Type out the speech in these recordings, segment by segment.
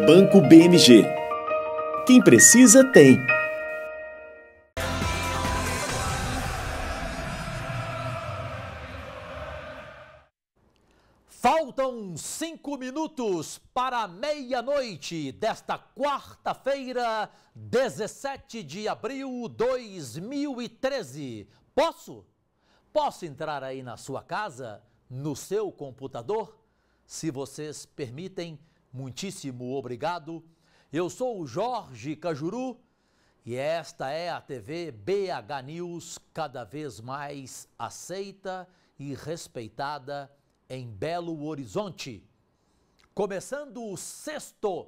Banco BMG. Quem precisa, tem. Faltam 5 minutos para meia-noite desta quarta-feira, 17 de abril de 2013. Posso? Posso entrar aí na sua casa, no seu computador? Se vocês permitem, muitíssimo obrigado. Eu sou o Jorge Cajuru e esta é a TV BH News, cada vez mais aceita e respeitada em Belo Horizonte. Começando o sexto,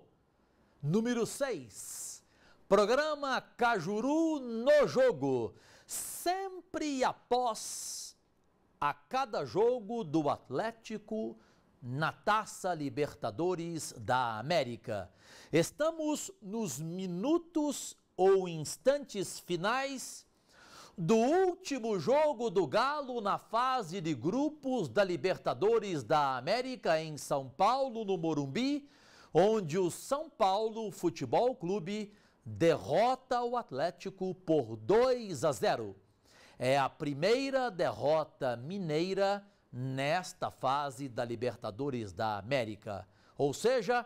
número 6, programa Cajuru no Jogo, sempre após a cada jogo do Atlético na Taça Libertadores da América. Estamos nos minutos ou instantes finais do último jogo do Galo na fase de grupos da Libertadores da América em São Paulo, no Morumbi, onde o São Paulo Futebol Clube derrota o Atlético por 2-0. É a primeira derrota mineira nesta fase da Libertadores da América. Ou seja,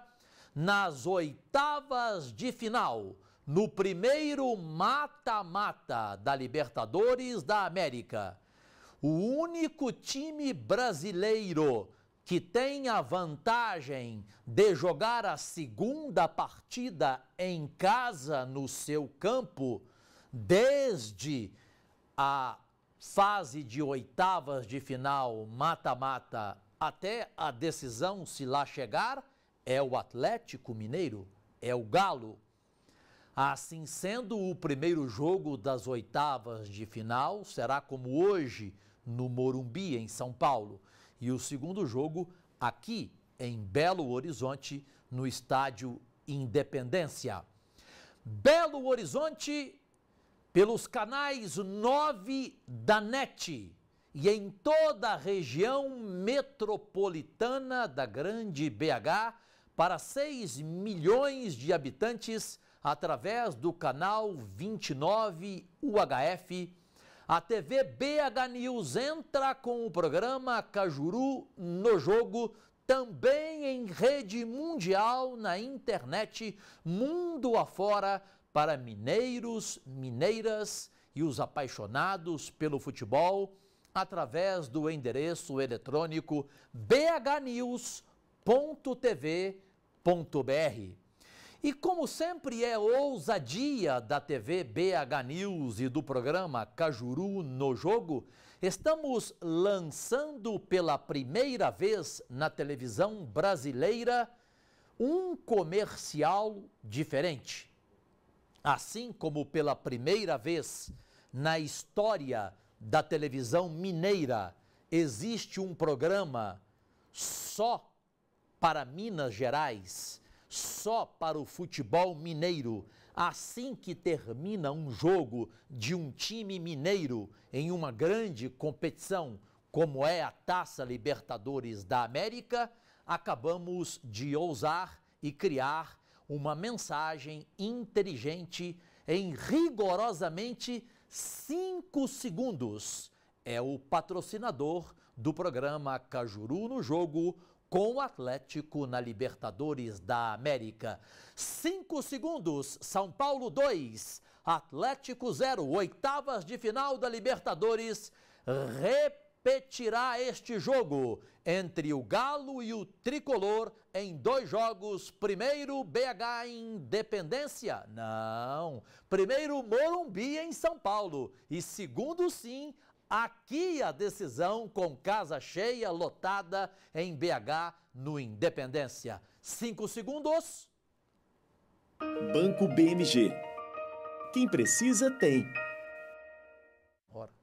nas oitavas de final, no primeiro mata-mata da Libertadores da América, o único time brasileiro que tem a vantagem de jogar a segunda partida em casa no seu campo, desde a fase de oitavas de final mata-mata até a decisão, se lá chegar, é o Atlético Mineiro, é o Galo. Assim sendo, o primeiro jogo das oitavas de final será como hoje no Morumbi, em São Paulo, e o segundo jogo aqui em Belo Horizonte, no estádio Independência. Belo Horizonte, pelos canais 9 da NET e em toda a região metropolitana da grande BH, para 6 milhões de habitantes, através do canal 29 UHF, a TV BH News entra com o programa Cajuru no Jogo, também em rede mundial na internet, mundo afora, para mineiros, mineiras e os apaixonados pelo futebol, através do endereço eletrônico bhnews.tv.br. E como sempre é ousadia da TV BH News e do programa Cajuru no Jogo, estamos lançando pela primeira vez na televisão brasileira um comercial diferente. Assim como pela primeira vez na história da televisão mineira existe um programa só para Minas Gerais, só para o futebol mineiro, assim que termina um jogo de um time mineiro em uma grande competição, como é a Taça Libertadores da América, acabamos de ousar e criar uma mensagem inteligente em rigorosamente 5 segundos. É o patrocinador do programa Cajuru no Jogo, com o Atlético na Libertadores da América. 5 segundos, São Paulo 2, Atlético 0, oitavas de final da Libertadores, repetirá este jogo entre o Galo e o Tricolor em 2 jogos. Primeiro BH Independência, não, primeiro Morumbi em São Paulo e segundo sim, aqui a decisão com casa cheia, lotada em BH, no Independência. 5 segundos. Banco BMG. Quem precisa, tem. Ora.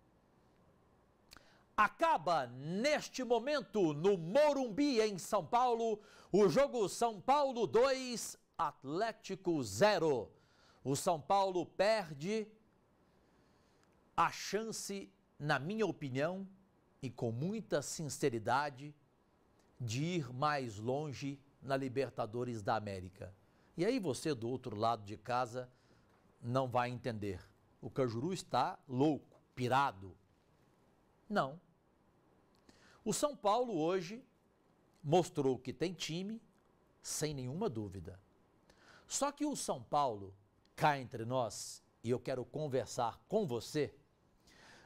Acaba neste momento no Morumbi, em São Paulo, o jogo São Paulo 2, Atlético 0. O São Paulo perde a chance, na minha opinião, e com muita sinceridade, de ir mais longe na Libertadores da América. E aí você do outro lado de casa não vai entender. O Cajuru está louco, pirado. Não. O São Paulo hoje mostrou que tem time, sem nenhuma dúvida. Só que o São Paulo, cá entre nós, e eu quero conversar com você,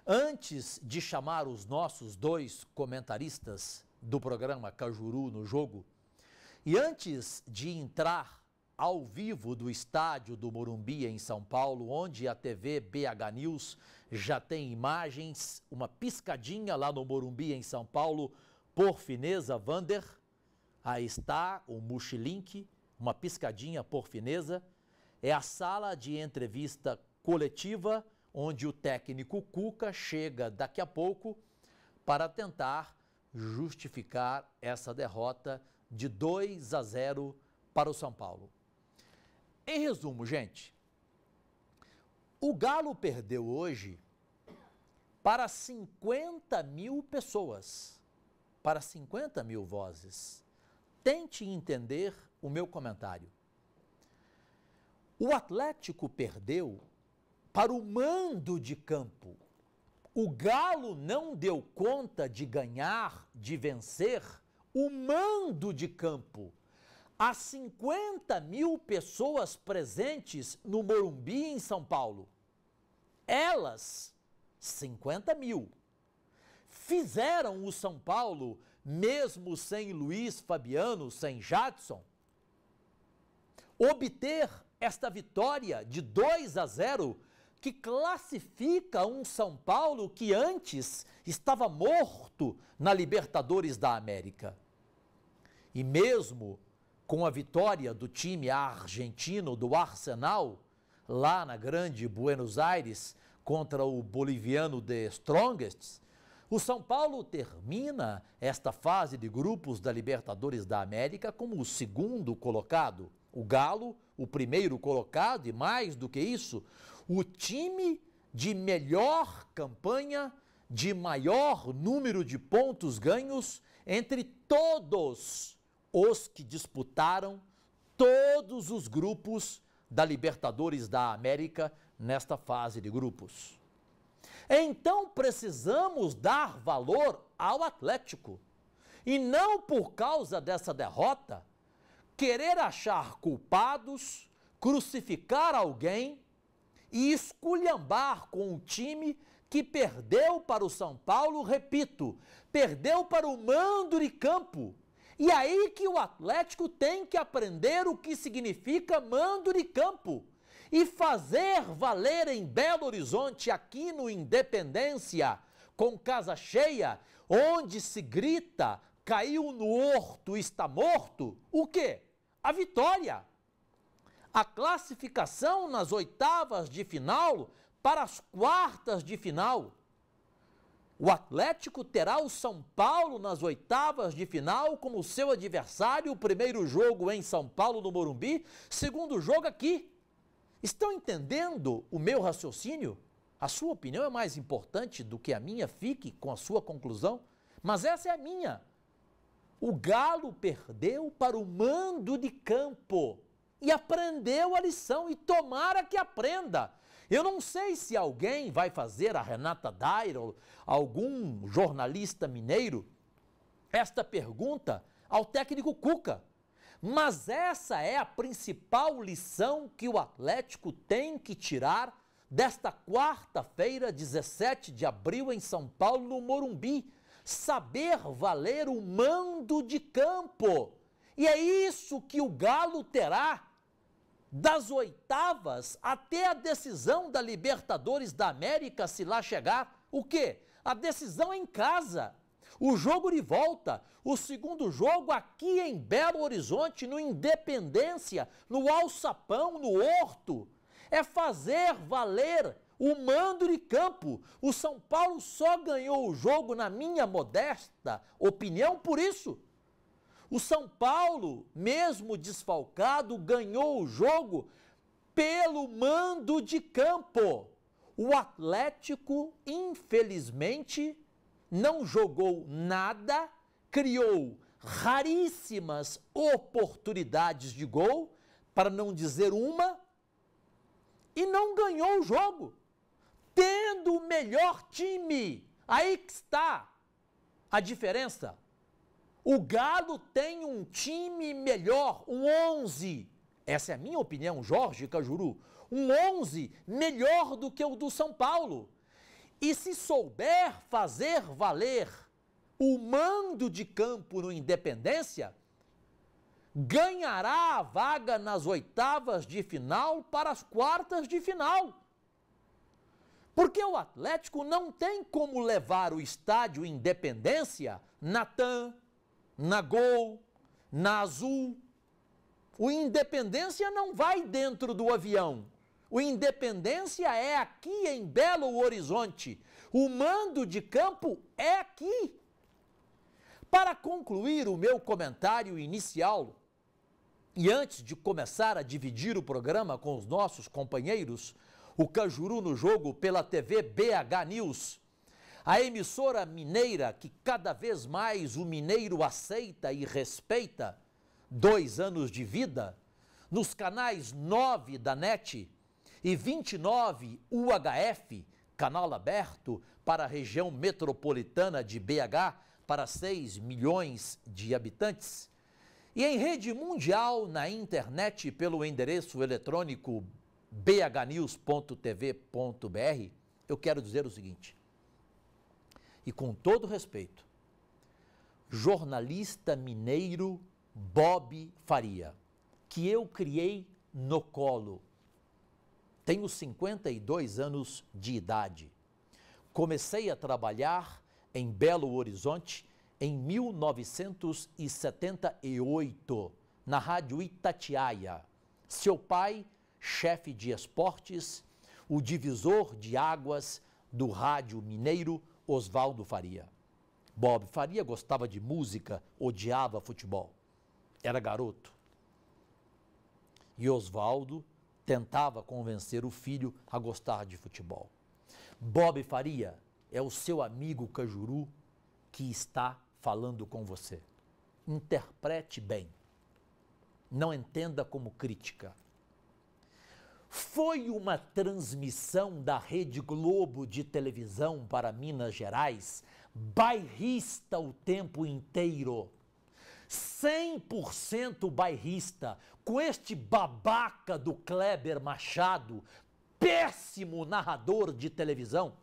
antes de chamar os nossos dois comentaristas do programa Cajuru no Jogo, e antes de entrar ao vivo do estádio do Morumbi em São Paulo, onde a TV BH News já tem imagens, uma piscadinha lá no Morumbi em São Paulo, por fineza, Vander, aí está o Mochilink, uma piscadinha por fineza, é a sala de entrevista coletiva, onde o técnico Cuca chega daqui a pouco para tentar justificar essa derrota de 2-0 para o São Paulo. Em resumo, gente, o Galo perdeu hoje para 50 mil pessoas, para 50 mil vozes. Tente entender o meu comentário. O Atlético perdeu para o mando de campo. O Galo não deu conta de ganhar, de vencer o mando de campo. As 50 mil pessoas presentes no Morumbi, em São Paulo, elas, 50 mil, fizeram o São Paulo, mesmo sem Luiz Fabiano, sem Jadson, obter esta vitória de 2-0, que classifica um São Paulo que antes estava morto na Libertadores da América. E mesmo com a vitória do time argentino, do Arsenal, lá na grande Buenos Aires, contra o boliviano The Strongest, o São Paulo termina esta fase de grupos da Libertadores da América como o segundo colocado. O Galo, o primeiro colocado, e mais do que isso, o time de melhor campanha, de maior número de pontos ganhos entre todos os que disputaram todos os grupos da Libertadores da América nesta fase de grupos. Então precisamos dar valor ao Atlético e não, por causa dessa derrota, querer achar culpados, crucificar alguém e esculhambar com o time que perdeu para o São Paulo, repito, perdeu para o mando de campo. E aí que o Atlético tem que aprender o que significa mando de campo e fazer valer em Belo Horizonte, aqui no Independência, com casa cheia, onde se grita, caiu no horto, está morto, o quê? A vitória. A classificação nas oitavas de final para as quartas de final. O Atlético terá o São Paulo nas oitavas de final como seu adversário, o primeiro jogo em São Paulo, no Morumbi, segundo jogo aqui. Estão entendendo o meu raciocínio? A sua opinião é mais importante do que a minha, fique com a sua conclusão, mas essa é a minha. O Galo perdeu para o mando de campo e aprendeu a lição, e tomara que aprenda. Eu não sei se alguém vai fazer, a Renata Dairo, algum jornalista mineiro, esta pergunta ao técnico Cuca. Mas essa é a principal lição que o Atlético tem que tirar desta quarta-feira, 17 de abril, em São Paulo, no Morumbi. Saber valer o mando de campo. E é isso que o Galo terá das oitavas até a decisão da Libertadores da América, se lá chegar. O quê? A decisão é em casa. O jogo de volta, o segundo jogo aqui em Belo Horizonte, no Independência, no Alçapão, no Horto, é fazer valer o mando de campo. O São Paulo só ganhou o jogo, na minha modesta opinião, por isso. O São Paulo, mesmo desfalcado, ganhou o jogo pelo mando de campo. O Atlético, infelizmente, não jogou nada, criou raríssimas oportunidades de gol, para não dizer uma, e não ganhou o jogo, tendo o melhor time. Aí que está a diferença. O Galo tem um time melhor, um 11. Essa é a minha opinião, Jorge Cajuru. Um 11 melhor do que o do São Paulo. E se souber fazer valer o mando de campo no Independência, ganhará a vaga nas oitavas de final para as quartas de final. Porque o Atlético não tem como levar o estádio Independência na TAM, na Gol, na Azul. O Independência não vai dentro do avião. O Independência é aqui em Belo Horizonte. O mando de campo é aqui. Para concluir o meu comentário inicial, e antes de começar a dividir o programa com os nossos companheiros, o Cajuru no Jogo pela TV BH News, a emissora mineira que cada vez mais o mineiro aceita e respeita, 2 anos de vida, nos canais 9 da NET e 29 UHF, canal aberto para a região metropolitana de BH, para 6 milhões de habitantes, e em rede mundial na internet pelo endereço eletrônico bhnews.tv.br, eu quero dizer o seguinte, e com todo respeito, jornalista mineiro Bob Faria, que eu criei no colo, tenho 52 anos de idade, comecei a trabalhar em Belo Horizonte em 1978, na Rádio Itatiaia. Seu pai, chefe de esportes, o divisor de águas do rádio mineiro Oswaldo Faria. Bob Faria gostava de música, odiava futebol. Era garoto. E Oswaldo tentava convencer o filho a gostar de futebol. Bob Faria é o seu amigo Cajuru que está falando com você. Interprete bem. Não entenda como crítica. Foi uma transmissão da Rede Globo de televisão para Minas Gerais, bairrista o tempo inteiro. 100% bairrista, com este babaca do Kleber Machado, péssimo narrador de televisão.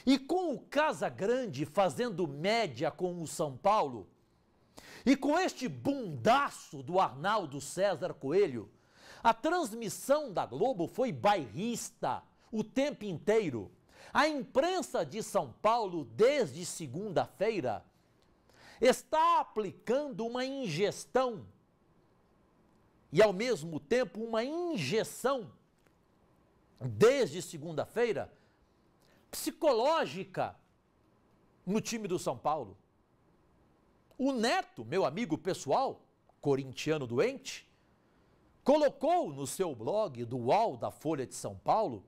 E com o Casagrande fazendo média com o São Paulo, e com este bundaço do Arnaldo César Coelho, a transmissão da Globo foi bairrista o tempo inteiro. A imprensa de São Paulo, desde segunda-feira, está aplicando uma ingestão e, ao mesmo tempo, uma injeção, desde segunda-feira, psicológica no time do São Paulo. O Neto, meu amigo pessoal, corintiano doente, colocou no seu blog do UOL da Folha de São Paulo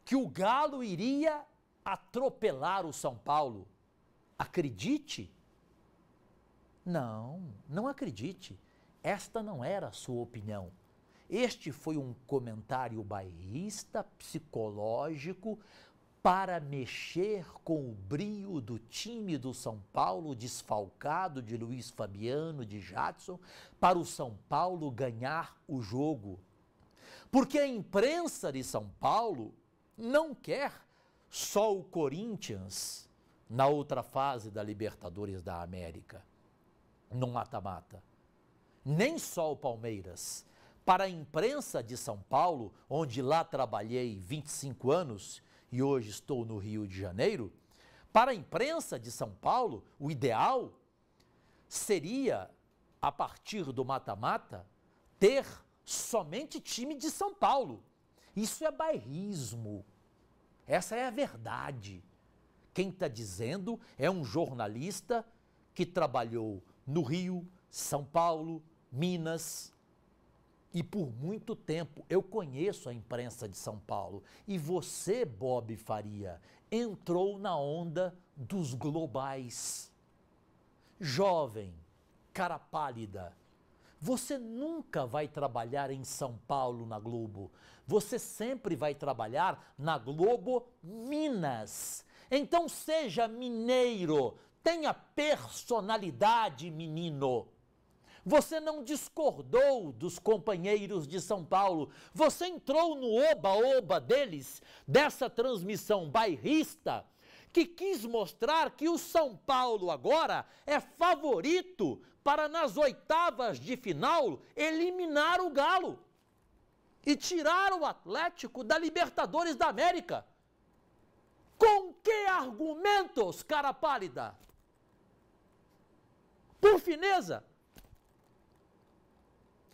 que o Galo iria atropelar o São Paulo. Acredite? Não, não acredite. Esta não era a sua opinião. Este foi um comentário bairrista, psicológico, para mexer com o brio do time do São Paulo, desfalcado de Luiz Fabiano, de Jadson, para o São Paulo ganhar o jogo. Porque a imprensa de São Paulo não quer só o Corinthians na outra fase da Libertadores da América, no mata-mata. Nem só o Palmeiras. Para a imprensa de São Paulo, onde lá trabalhei 25 anos, e hoje estou no Rio de Janeiro, para a imprensa de São Paulo, o ideal seria, a partir do mata-mata, ter somente time de São Paulo. Isso é bairrismo. Essa é a verdade. Quem está dizendo é um jornalista que trabalhou no Rio, São Paulo, Minas. E por muito tempo eu conheço a imprensa de São Paulo. E você, Bob Faria, entrou na onda dos globais. Jovem, cara pálida, Você nunca vai trabalhar em São Paulo na Globo. Você sempre vai trabalhar na Globo Minas. Então seja mineiro, tenha personalidade, menino. Você não discordou dos companheiros de São Paulo. Você entrou no oba-oba deles, dessa transmissão bairrista, que quis mostrar que o São Paulo agora é favorito para, nas oitavas de final, eliminar o Galo e tirar o Atlético da Libertadores da América. Com que argumentos, cara pálida? Por fineza?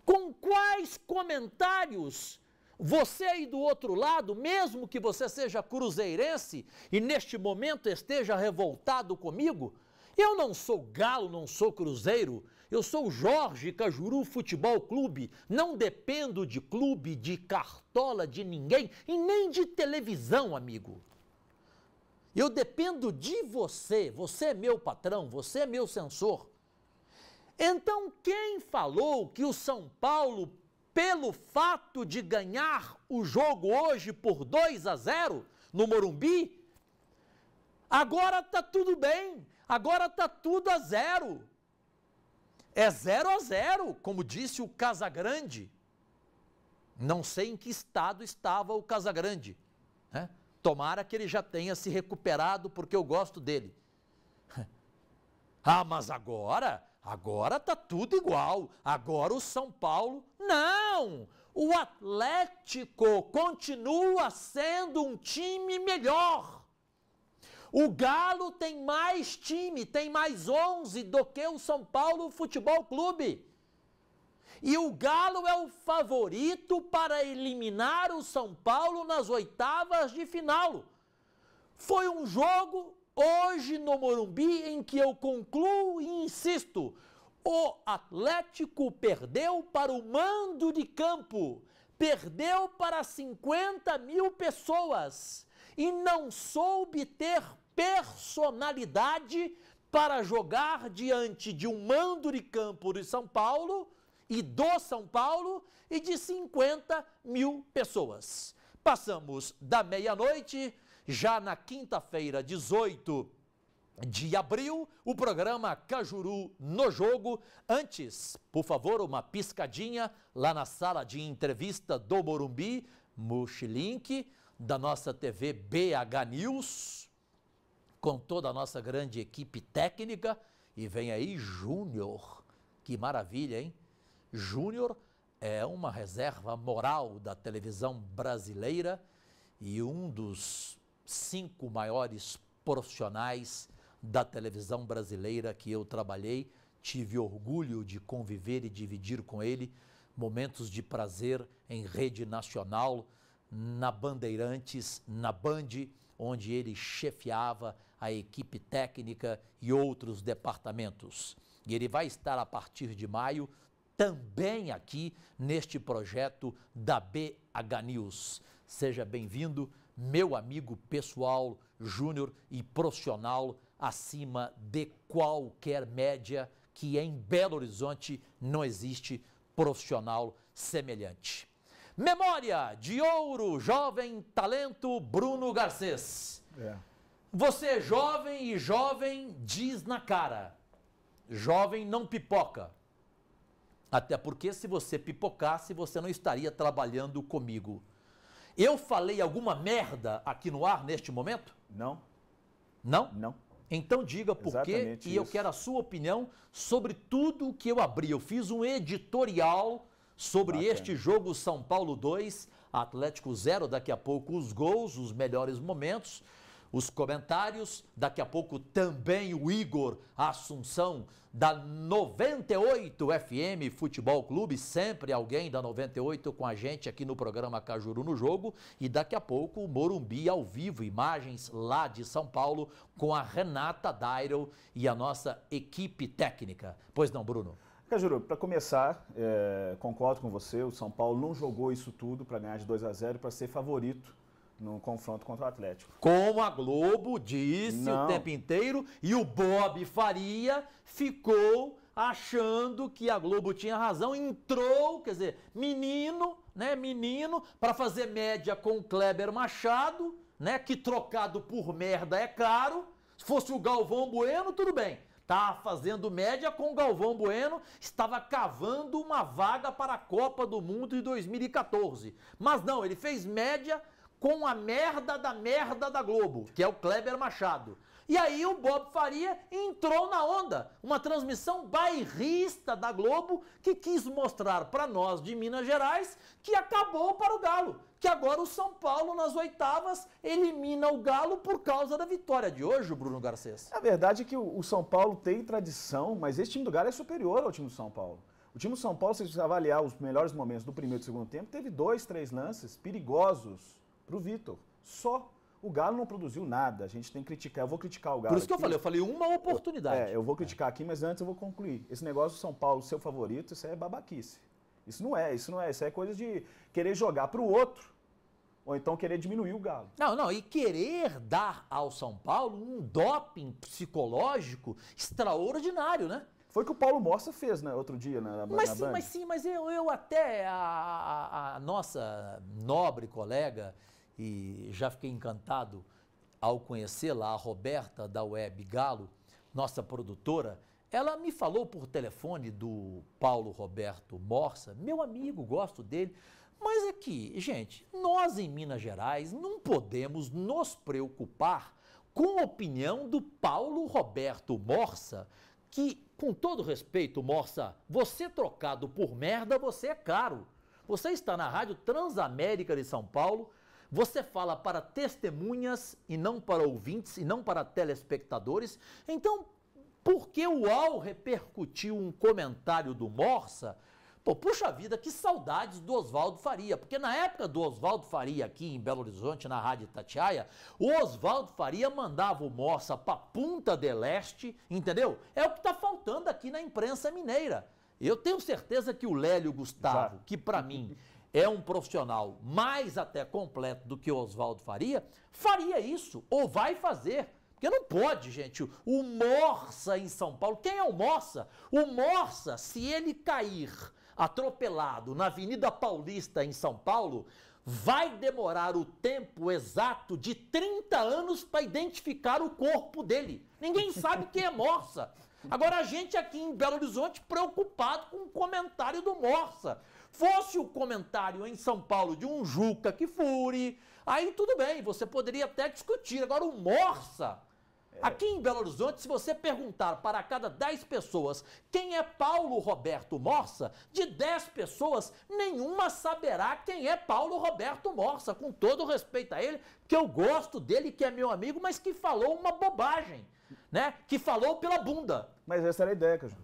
Com quais comentários você aí do outro lado, mesmo que você seja cruzeirense e neste momento esteja revoltado comigo, eu não sou Galo, não sou Cruzeiro, eu sou Jorge Cajuru Futebol Clube, não dependo de clube, de cartola, de ninguém e nem de televisão, amigo. Eu dependo de você, você é meu patrão, você é meu censor. Então, quem falou que o São Paulo, pelo fato de ganhar o jogo hoje por 2-0 no Morumbi, agora está tudo bem, agora está tudo a 0. É 0-0, como disse o Casagrande. Não sei em que estado estava o Casagrande, né? Tomara que ele já tenha se recuperado, porque eu gosto dele. Ah, mas agora está tudo igual. Agora o São Paulo... Não! O Atlético continua sendo um time melhor. O Galo tem mais time, tem mais 11 do que o São Paulo Futebol Clube. E o Galo é o favorito para eliminar o São Paulo nas oitavas de final. Foi um jogo hoje no Morumbi em que eu concluo e insisto, o Atlético perdeu para o mando de campo, perdeu para 50 mil pessoas e não soube ter personalidade para jogar diante de um mando de campo de São Paulo e do São Paulo e de 50 mil pessoas. Passamos da meia-noite, já na quinta-feira, 18 de abril, o programa Cajuru no Jogo. Antes, por favor, uma piscadinha lá na sala de entrevista do Morumbi, Multilink, da nossa TV BH News, com toda a nossa grande equipe técnica. E vem aí Júnior, que maravilha, hein? Júnior é uma reserva moral da televisão brasileira e um dos 5 maiores profissionais da televisão brasileira que eu trabalhei. Tive orgulho de conviver e dividir com ele momentos de prazer em rede nacional, na Bandeirantes, na Band, onde ele chefiava a equipe técnica e outros departamentos. E ele vai estar a partir de maio também aqui neste projeto da BH News. Seja bem-vindo, meu amigo pessoal, Júnior, e profissional acima de qualquer média, que em Belo Horizonte não existe profissional semelhante. Memória de ouro, jovem talento Bruno Garcês. Você é jovem e jovem diz na cara. Jovem não pipoca. Até porque se você pipocasse, você não estaria trabalhando comigo. Eu falei alguma merda aqui no ar neste momento? Não. Não? Não. Então diga por quê e eu quero a sua opinião sobre tudo o que eu abri. Eu fiz um editorial sobre este jogo São Paulo 2, Atlético 0, daqui a pouco os gols, os melhores momentos, os comentários, daqui a pouco também o Igor Assunção da 98 FM Futebol Clube, sempre alguém da 98 com a gente aqui no programa Cajuru no Jogo, e daqui a pouco o Morumbi ao vivo, imagens lá de São Paulo com a Renata Dairo e a nossa equipe técnica. Pois não, Bruno? Cajuru, para começar, concordo com você, o São Paulo não jogou isso tudo para ganhar de 2-0 para ser favorito no confronto contra o Atlético. Como a Globo disse o tempo inteiro, e o Bob Faria ficou achando que a Globo tinha razão, entrou, quer dizer, menino, para fazer média com o Kleber Machado, né, que trocado por merda é caro. Se fosse o Galvão Bueno, tudo bem. Tá fazendo média com o Galvão Bueno, estava cavando uma vaga para a Copa do Mundo de 2014. Mas não, ele fez média com a merda da Globo, que é o Kleber Machado. E aí o Bob Faria entrou na onda, uma transmissão bairrista da Globo que quis mostrar para nós de Minas Gerais que acabou para o Galo, que agora o São Paulo nas oitavas elimina o Galo por causa da vitória de hoje, Bruno Garcês. A verdade é que o São Paulo tem tradição, mas esse time do Galo é superior ao time do São Paulo. O time do São Paulo, se você avaliar os melhores momentos do primeiro e do segundo tempo, teve 2, 3 lances perigosos para o Vitor, só. O Galo não produziu nada, a gente tem que criticar, eu vou criticar o Galo. Por isso que aqui. eu falei uma oportunidade. Eu vou criticar aqui, mas antes eu vou concluir. Esse negócio do São Paulo, seu favorito, isso é babaquice. Isso é coisa de querer jogar para o outro, ou então querer diminuir o Galo. Não, e querer dar ao São Paulo um doping psicológico extraordinário, né? Foi o que o Paulo Morsa fez, né, outro dia na Band. Mas eu até, a nossa nobre colega, e já fiquei encantado ao conhecê-la, a Roberta da Web Galo, nossa produtora, ela me falou por telefone do Paulo Roberto Morsa, meu amigo, gosto dele, mas aqui, gente, nós em Minas Gerais não podemos nos preocupar com a opinião do Paulo Roberto Morsa, que, com todo respeito, Morsa, você trocado por merda, você é caro. Você está na Rádio Transamérica de São Paulo, você fala para testemunhas e não para ouvintes e não para telespectadores. Então, por que o UOL repercutiu um comentário do Morsa? Pô, puxa vida, que saudades do Oswaldo Faria, porque na época do Oswaldo Faria aqui em Belo Horizonte, na Rádio Itatiaia, o Oswaldo Faria mandava o Morsa para Punta del Este, entendeu? É o que está faltando aqui na imprensa mineira. Eu tenho certeza que o Lélio Gustavo, que para mim é um profissional mais até completo do que o Oswaldo Faria, faria isso, ou vai fazer. Porque não pode, gente, o Morsa em São Paulo. Quem é o Morsa? O Morsa, se ele cair atropelado na Avenida Paulista em São Paulo, vai demorar o tempo exato de 30 anos para identificar o corpo dele. Ninguém sabe quem é Morsa. Agora a gente aqui em Belo Horizonte preocupado com o comentário do Morsa. Fosse o comentário em São Paulo de um Juca Kfouri, aí tudo bem, você poderia até discutir. Agora o Morsa, aqui em Belo Horizonte, se você perguntar para cada 10 pessoas quem é Paulo Roberto Morsa, de 10 pessoas, nenhuma saberá quem é Paulo Roberto Morsa, com todo respeito a ele, que eu gosto dele, que é meu amigo, mas que falou uma bobagem, né? Que falou pela bunda. Mas essa era a ideia, Caju.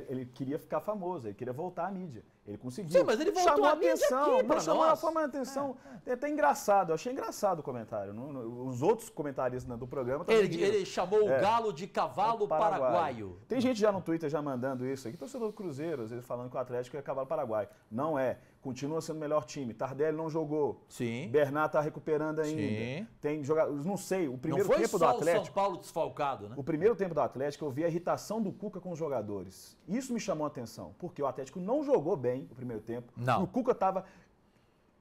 Ele queria ficar famoso, ele queria voltar à mídia. Ele conseguiu. Sim, mas ele voltou à mídia aqui pra nós. Chamou a atenção. É até engraçado. Eu achei engraçado o comentário. Os outros comentaristas do programa também ele chamou o Galo de cavalo paraguaio. Tem gente já no Twitter já mandando isso aqui. Torcedor do Cruzeiro, às vezes falando que o Atlético é cavalo paraguaio. Não é. Continua sendo o melhor time. Tardelli não jogou. Sim. Bernat tá recuperando ainda. Sim. Tem jogadores. Não sei. O primeiro tempo do Atlético. Não foi só o São Paulo desfalcado, né? O primeiro tempo do Atlético, eu vi a irritação do Cuca com os jogadores. Isso me chamou a atenção. Porque o Atlético não jogou bem o primeiro tempo. Não. O Cuca estava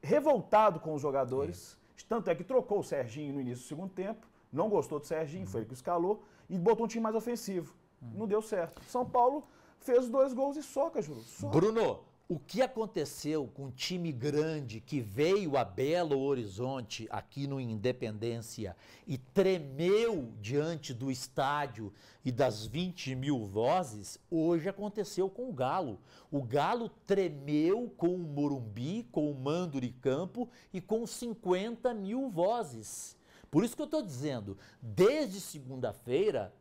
revoltado com os jogadores. Tanto é que trocou o Serginho no início do segundo tempo. Não gostou do Serginho, foi ele que escalou. E botou um time mais ofensivo. Não deu certo. São Paulo fez 2 gols e só, Caju. Só. Bruno, o que aconteceu com um time grande que veio a Belo Horizonte, aqui no Independência, e tremeu diante do estádio e das 20 mil vozes, hoje aconteceu com o Galo. O Galo tremeu com o Morumbi, com o mando de campo e com 50 mil vozes. Por isso que eu estou dizendo, desde segunda-feira,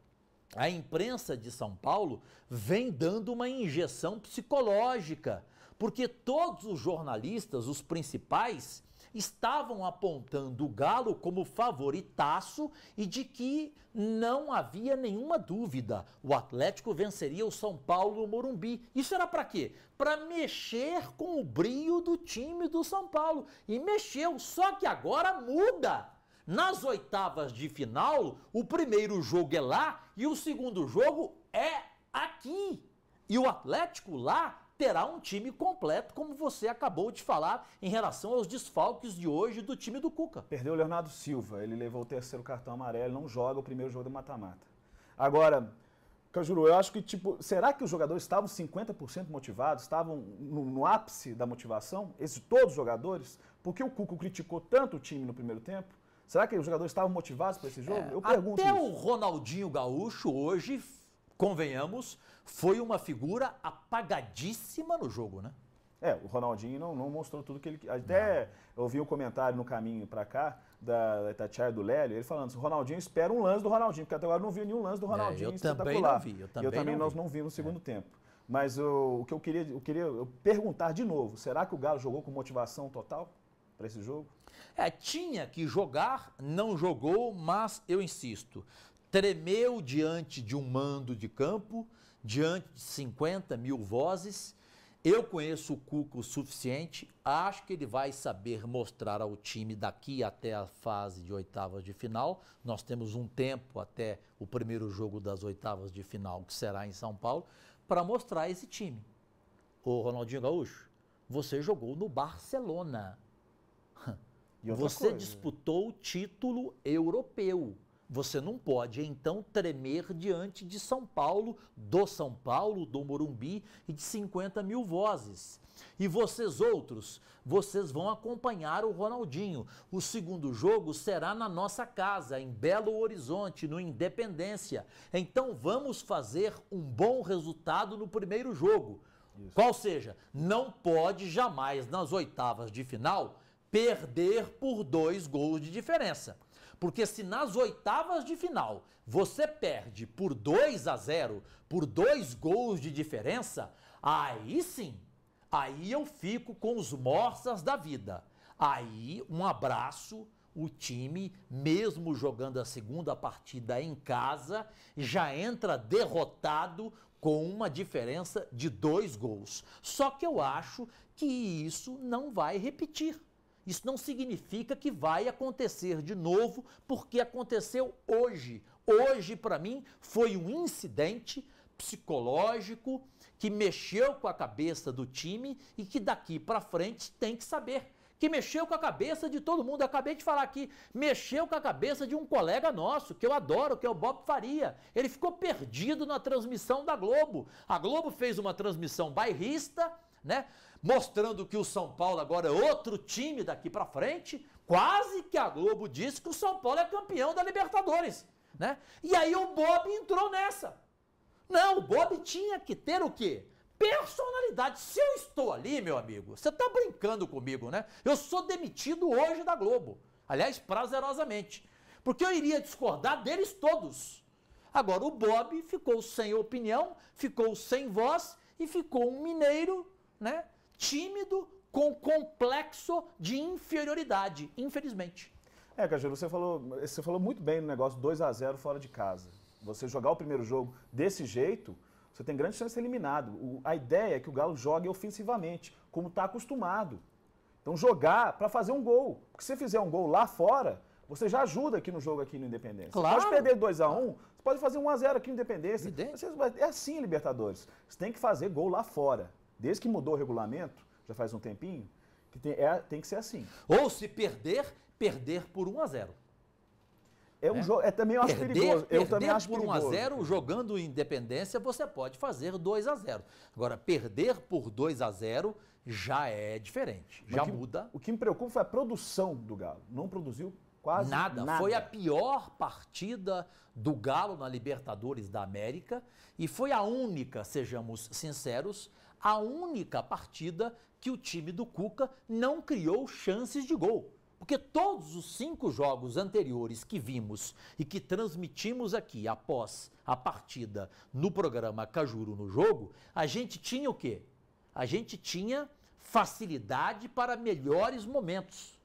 a imprensa de São Paulo vem dando uma injeção psicológica, porque todos os jornalistas, os principais, estavam apontando o Galo como favoritaço e de que não havia nenhuma dúvida. O Atlético venceria o São Paulo no Morumbi. Isso era para quê? Para mexer com o brio do time do São Paulo. E mexeu, só que agora muda. Nas oitavas de final, o primeiro jogo é lá e o segundo jogo é aqui. E o Atlético lá terá um time completo, como você acabou de falar, em relação aos desfalques de hoje do time do Cuca. Perdeu o Leonardo Silva, ele levou o terceiro cartão amarelo, não joga o primeiro jogo do mata-mata. Agora, Cajuru, eu acho que, será que os jogadores estavam 50% motivados, estavam no ápice da motivação, todos os jogadores? Porque o Cuca criticou tanto o time no primeiro tempo. Será que os jogadores estavam motivados para esse jogo? Eu pergunto até isso. O Ronaldinho Gaúcho hoje, convenhamos, foi uma figura apagadíssima no jogo, né? O Ronaldinho não mostrou tudo que ele... Até eu ouvi um comentário no caminho para cá, da Itatiaia e do Lélio, ele falando assim, o Ronaldinho espera um lance do Ronaldinho, porque até agora eu não vi nenhum lance do Ronaldinho espetacular. Eu também nós não vimos no segundo tempo. Mas o que eu queria perguntar de novo, será que o Galo jogou com motivação total para esse jogo? Tinha que jogar, não jogou, mas eu insisto, tremeu diante de um mando de campo, diante de 50 mil vozes. Eu conheço o Cuca o suficiente, acho que ele vai saber mostrar ao time daqui até a fase de oitavas de final. Nós temos um tempo até o primeiro jogo das oitavas de final, que será em São Paulo, para mostrar esse time. Ô Ronaldinho Gaúcho, você jogou no Barcelona. Você disputou o título europeu. Você não pode, então, tremer diante de São Paulo, do Morumbi e de 50 mil vozes. E vocês outros, vocês vão acompanhar o Ronaldinho. O segundo jogo será na nossa casa, em Belo Horizonte, no Independência. Então vamos fazer um bom resultado no primeiro jogo. Isso. Qual seja, não pode jamais, nas oitavas de final, perder por 2 gols de diferença. Porque se nas oitavas de final você perde por 2-0, por 2 gols de diferença, aí sim, aí eu fico com os morsas da vida. Aí um abraço, o time, mesmo jogando a segunda partida em casa, já entra derrotado com uma diferença de 2 gols. Só que eu acho que isso não vai repetir. Isso não significa que vai acontecer de novo, porque aconteceu hoje. Hoje, para mim, foi um incidente psicológico que mexeu com a cabeça do time e que daqui para frente tem que saber. Que mexeu com a cabeça de todo mundo. Eu acabei de falar aqui, mexeu com a cabeça de um colega nosso, que eu adoro, que é o Bob Faria. Ele ficou perdido na transmissão da Globo. A Globo fez uma transmissão bairrista, né? Mostrando que o São Paulo agora é outro time daqui para frente, quase que a Globo disse que o São Paulo é campeão da Libertadores, né? E aí o Bob entrou nessa. Não, o Bob tinha que ter o quê? Personalidade. Se eu estou ali, meu amigo, você está brincando comigo, né? Eu sou demitido hoje da Globo. Aliás, prazerosamente. Porque eu iria discordar deles todos. Agora, o Bob ficou sem opinião, ficou sem voz e ficou um mineiro, né? Tímido, com complexo de inferioridade, infelizmente. Cajuru, você falou muito bem no negócio 2-0 fora de casa. Você jogar o primeiro jogo desse jeito, você tem grande chance de ser eliminado. A ideia é que o Galo jogue ofensivamente, como está acostumado. Então jogar para fazer um gol. Porque se você fizer um gol lá fora, você já ajuda aqui no jogo aqui no Independência. Claro. Você pode perder 2-1, você pode fazer 1-0 aqui no Independência. É assim, Libertadores. Você tem que fazer gol lá fora. Desde que mudou o regulamento, já faz um tempinho, que tem que ser assim. Ou se perder por 1-0. Também eu acho perigoso. Eu também acho por perigoso. 1-0, jogando Independência, você pode fazer 2-0. Agora, perder por 2-0 já é diferente, já muda. O que me preocupa foi a produção do Galo. Não produziu quase nada. Foi a pior partida do Galo na Libertadores da América e foi a única, sejamos sinceros, a única partida que o time do Cuca não criou chances de gol. Porque todos os 5 jogos anteriores que vimos e que transmitimos aqui após a partida no programa Cajuru no Jogo, a gente tinha o quê? A gente tinha facilidade para melhores momentos.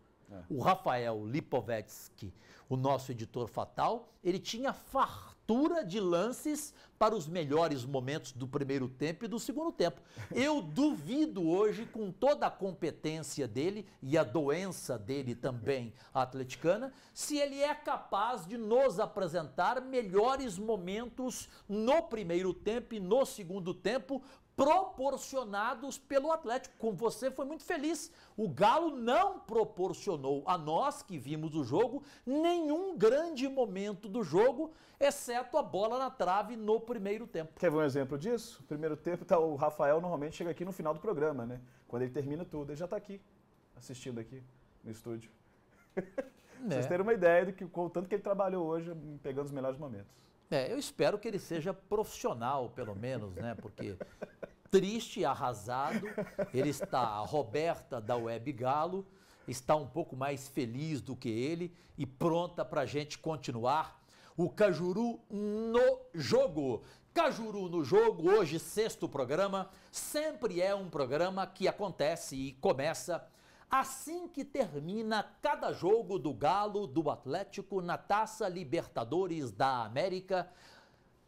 O Rafael Lipovetsky, o nosso editor fatal, ele tinha fartura captura de lances para os melhores momentos do primeiro tempo e do segundo tempo. Eu duvido hoje, com toda a competência dele e a doença dele também, a atleticana, se ele é capaz de nos apresentar melhores momentos no primeiro tempo e no segundo tempo, proporcionados pelo Atlético. Com você foi muito feliz. O Galo não proporcionou a nós que vimos o jogo nenhum grande momento do jogo, exceto a bola na trave no primeiro tempo. Quer ver um exemplo disso? No primeiro tempo, o Rafael normalmente chega aqui no final do programa, né? Quando ele termina tudo, ele já está aqui, assistindo aqui no estúdio. Vocês terem uma ideia do que o tanto que ele trabalhou hoje, pegando os melhores momentos. Eu espero que ele seja profissional, pelo menos, né? Porque triste, arrasado, ele está, a Roberta da Web Galo, está um pouco mais feliz do que ele e pronta para a gente continuar. O Cajuru no jogo. Cajuru no jogo, hoje, 6º programa, sempre é um programa que acontece e começa assim que termina cada jogo do Galo, do Atlético, na Taça Libertadores da América,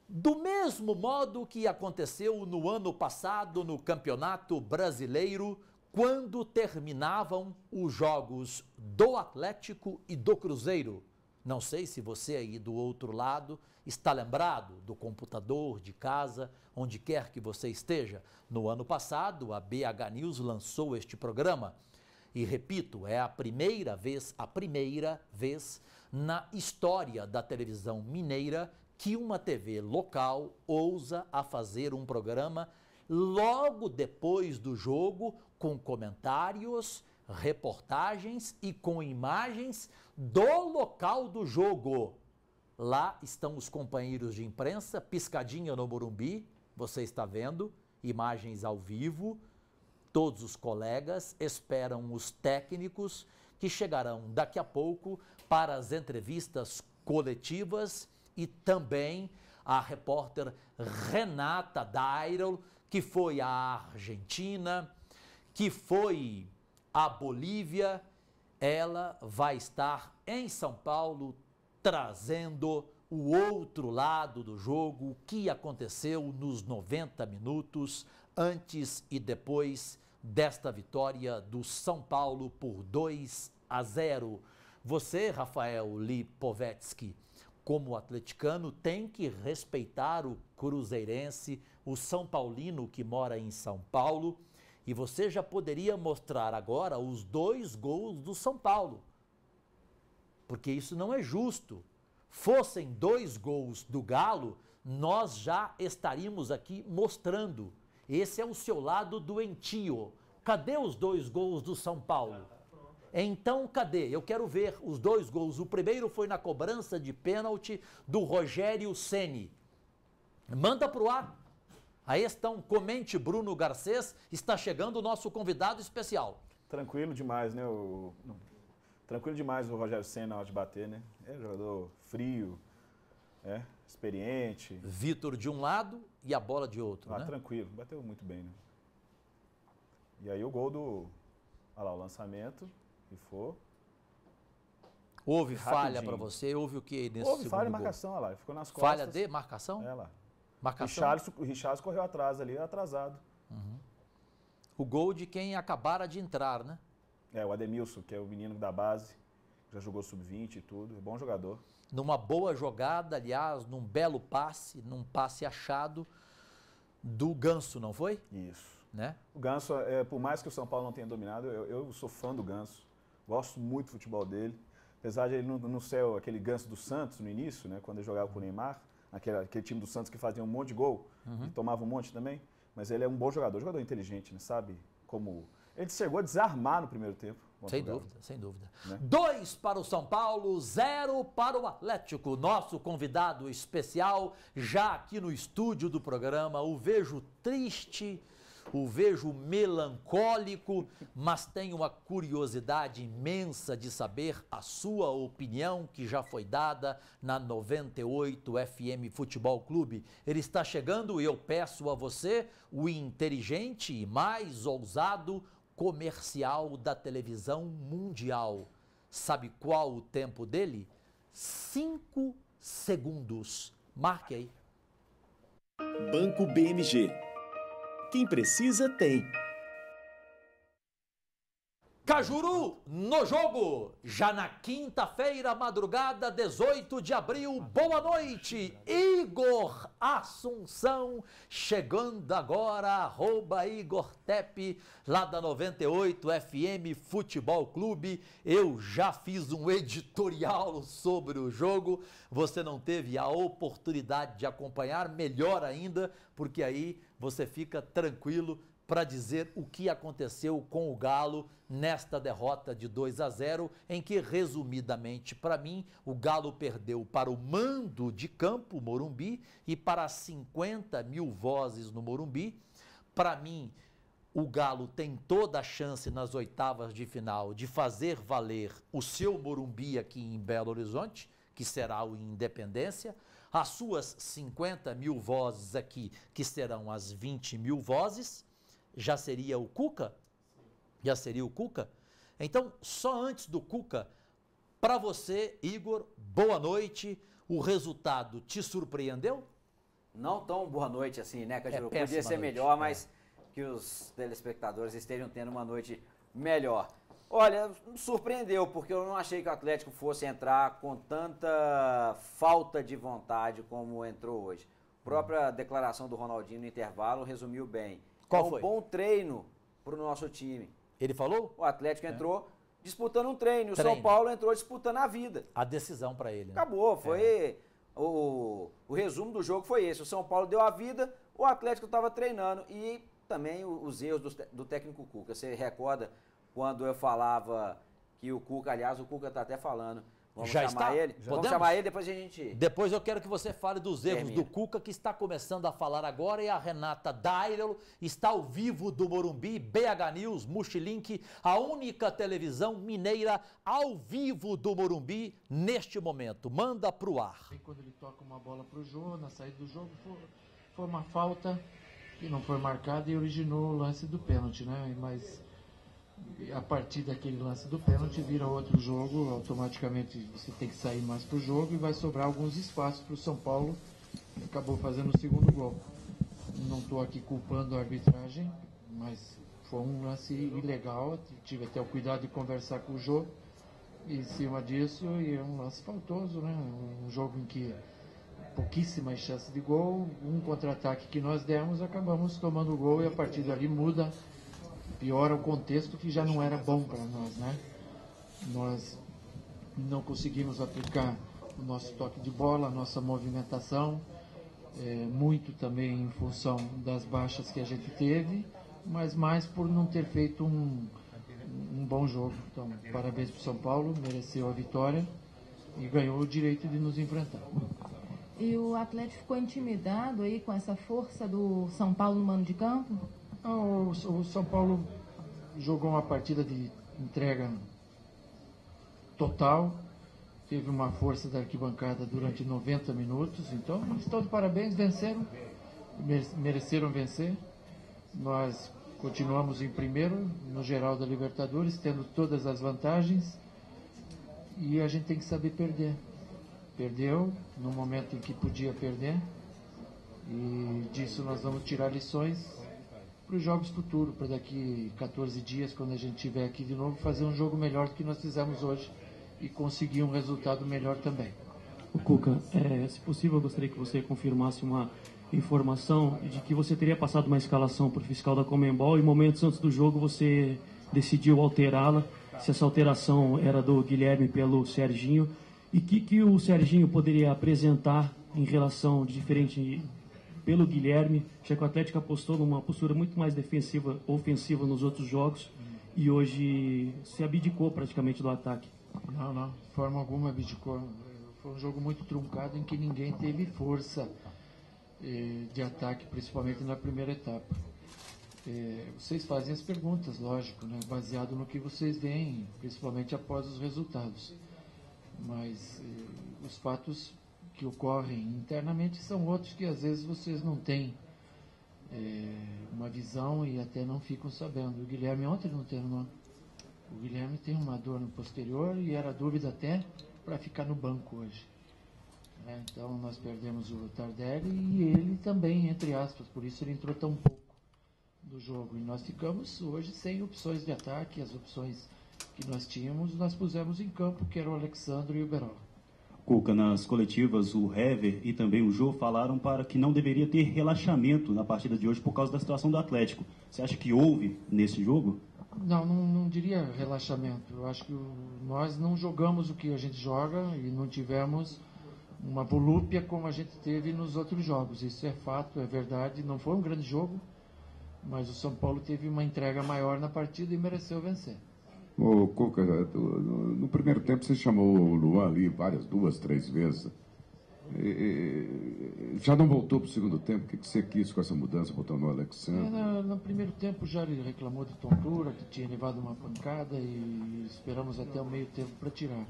do mesmo modo que aconteceu no ano passado no Campeonato Brasileiro, quando terminavam os jogos do Atlético e do Cruzeiro. Não sei se você aí do outro lado está lembrado do computador, de casa, onde quer que você esteja. No ano passado, a BH News lançou este programa. E repito, é a primeira vez na história da televisão mineira que uma TV local ousa a fazer um programa logo depois do jogo, com comentários, reportagens e com imagens do local do jogo. Lá estão os companheiros de imprensa, piscadinha no Morumbi, você está vendo, imagens ao vivo. Todos os colegas esperam os técnicos que chegarão daqui a pouco para as entrevistas coletivas e também a repórter Renata Dairel, que foi à Argentina, que foi à Bolívia. Ela vai estar em São Paulo trazendo o outro lado do jogo, o que aconteceu nos 90 minutos antes e depois desta vitória do São Paulo por 2-0. Você, Rafael Lipovetsky, como atleticano, tem que respeitar o cruzeirense, o São Paulino que mora em São Paulo, e você já poderia mostrar agora os 2 gols do São Paulo, porque isso não é justo. Fossem 2 gols do Galo, nós já estaríamos aqui mostrando. Esse é o seu lado doentio. Cadê os 2 gols do São Paulo? Então, cadê? Eu quero ver os 2 gols. O primeiro foi na cobrança de pênalti do Rogério Ceni. Manda pro ar. Aí estão, comente Bruno Garcês, está chegando o nosso convidado especial. Tranquilo demais, né? Tranquilo demais o Rogério Ceni na hora de bater, né? É um jogador frio, experiente. Vitor de um lado e a bola de outro, né? Tranquilo, bateu muito bem, né? E aí o gol do... Olha lá, o lançamento, e foi. Houve falha para você? Houve o que nesse Houve segundo falha de gol? marcação, olha lá, ficou nas costas. Falha de marcação? É lá. Marcação? O Richarlison correu atrás ali, atrasado. O gol de quem acabara de entrar, né? O Ademilson, que é o menino da base, já jogou sub-20 e tudo, é bom jogador. Numa boa jogada, aliás, num belo passe, num passe achado do Ganso, não foi? Isso. Né? O Ganso, por mais que o São Paulo não tenha dominado, eu sou fã do Ganso, gosto muito do futebol dele. Apesar de ele não ser aquele Ganso do Santos no início, né, quando ele jogava com o Neymar, aquele time do Santos que fazia um monte de gol e tomava um monte também, mas ele é um bom jogador inteligente, né, sabe como... Ele chegou a desarmar no primeiro tempo. Sem dúvida, sem dúvida. Né? 2 para o São Paulo, 0 para o Atlético. Nosso convidado especial, já aqui no estúdio do programa, o vejo triste, o vejo melancólico, mas tenho uma curiosidade imensa de saber a sua opinião, que já foi dada na 98 FM Futebol Clube. Ele está chegando e eu peço a você o inteligente e mais ousado comercial da televisão mundial. Sabe qual o tempo dele? 5 segundos. Marque aí. Banco BMG. Quem precisa tem. Cajuru no jogo, já na quinta-feira, madrugada, 18 de abril. Boa noite, Igor Assunção, chegando agora, @Igor Tepe, lá da 98 FM Futebol Clube. Eu já fiz um editorial sobre o jogo, você não teve a oportunidade de acompanhar, melhor ainda, porque aí você fica tranquilo para dizer o que aconteceu com o Galo nesta derrota de 2-0, em que, resumidamente, para mim, o Galo perdeu para o mando de campo, Morumbi, e para 50 mil vozes no Morumbi. Para mim, o Galo tem toda a chance nas oitavas de final de fazer valer o seu Morumbi aqui em Belo Horizonte, que será o Independência, as suas 50 mil vozes aqui, que serão as 20 mil vozes. Já seria o Cuca? Já seria o Cuca? Então, só antes do Cuca, para você, Igor, boa noite. O resultado te surpreendeu? Não tão boa noite assim, né, Cajuru? Péssima Podia ser noite, melhor, mas que os telespectadores estejam tendo uma noite melhor. Olha, surpreendeu, porque eu não achei que o Atlético fosse entrar com tanta falta de vontade como entrou hoje. A própria declaração do Ronaldinho no intervalo resumiu bem. Qual foi? Um bom treino para o nosso time. Ele falou? O Atlético entrou disputando um treino, o Treino. São Paulo entrou disputando a vida. A decisão para ele. Né? Acabou, foi... O resumo do jogo foi esse. O São Paulo deu a vida, o Atlético estava treinando. E também os erros do técnico Cuca. Você recorda quando eu falava que o Cuca, aliás, o Cuca está até falando. Vamos Já chamar está? ele? Podemos? Vamos chamar ele, depois a gente... Depois eu quero que você fale dos erros Termina. do Cuca, que está começando a falar agora, e a Renata Dairel está ao vivo do Morumbi, BH News, Multilink, a única televisão mineira ao vivo do Morumbi neste momento. Manda pro ar. Quando ele toca uma bola pro Jô, na saída do jogo, foi uma falta que não foi marcada e originou o lance do pênalti, né? Mas a partir daquele lance do pênalti vira outro jogo, automaticamente você tem que sair mais pro jogo e vai sobrar alguns espaços para o São Paulo, que acabou fazendo o segundo gol. Não estou aqui culpando a arbitragem, mas foi um lance ilegal, tive até o cuidado de conversar com o Jô em cima disso, e é um lance faltoso, né? Um jogo em que pouquíssimas chances de gol, um contra-ataque que nós demos, acabamos tomando o gol e a partir dali muda, piora o contexto que já não era bom para nós, né? Nós não conseguimos aplicar o nosso toque de bola, a nossa movimentação, muito também em função das baixas que a gente teve, mas mais por não ter feito um bom jogo. Então, parabéns para o São Paulo, mereceu a vitória e ganhou o direito de nos enfrentar. E o Atlético ficou intimidado aí com essa força do São Paulo no mando de campo? Não, o São Paulo jogou uma partida de entrega total, teve uma força da arquibancada durante 90 minutos, então estão de parabéns, venceram, mereceram vencer. Nós continuamos em primeiro no geral da Libertadores, tendo todas as vantagens, e a gente tem que saber perder. Perdeu no momento em que podia perder, e disso nós vamos tirar lições para os jogos futuros, para daqui 14 dias, quando a gente estiver aqui de novo, fazer um jogo melhor do que nós fizemos hoje e conseguir um resultado melhor também. O Cuca, se possível, eu gostaria que você confirmasse uma informação de que você teria passado uma escalação para o fiscal da Conmebol e momentos antes do jogo você decidiu alterá-la, se essa alteração era do Guilherme pelo Serginho, e que o Serginho poderia apresentar em relação diferente pelo Guilherme, já que o Atlético apostou numa postura muito mais defensiva, ofensiva nos outros jogos, e hoje se abdicou praticamente do ataque. Não, de forma alguma abdicou. Foi um jogo muito truncado em que ninguém teve força de ataque, principalmente na primeira etapa. Vocês fazem as perguntas, lógico, né, baseado no que vocês veem, principalmente após os resultados. Mas os fatos que ocorrem internamente são outros que às vezes vocês não têm uma visão e até não ficam sabendo. O Guilherme ontem não treinou. O Guilherme tem uma dor no posterior e era dúvida até para ficar no banco hoje. né? Então nós perdemos o Tardelli e ele também, entre aspas, por isso ele entrou tão pouco do jogo. E nós ficamos hoje sem opções de ataque. As opções que nós tínhamos, nós pusemos em campo, que era o Alexandre e o Berola. Cuca, nas coletivas, o Hever e também o Jô falaram para que não deveria ter relaxamento na partida de hoje por causa da situação do Atlético. Você acha que houve nesse jogo? Não diria relaxamento. Eu acho que nós não jogamos o que a gente joga e não tivemos uma volúpia como a gente teve nos outros jogos. Isso é fato, é verdade. Não foi um grande jogo, mas o São Paulo teve uma entrega maior na partida e mereceu vencer. Ô, Cuca, no primeiro tempo você chamou o Luan ali duas, três vezes. Já não voltou para o segundo tempo? O que você quis com essa mudança, botando o Alexandre? No primeiro tempo já ele reclamou de tontura, que tinha levado uma pancada e esperamos até o meio tempo para tirar.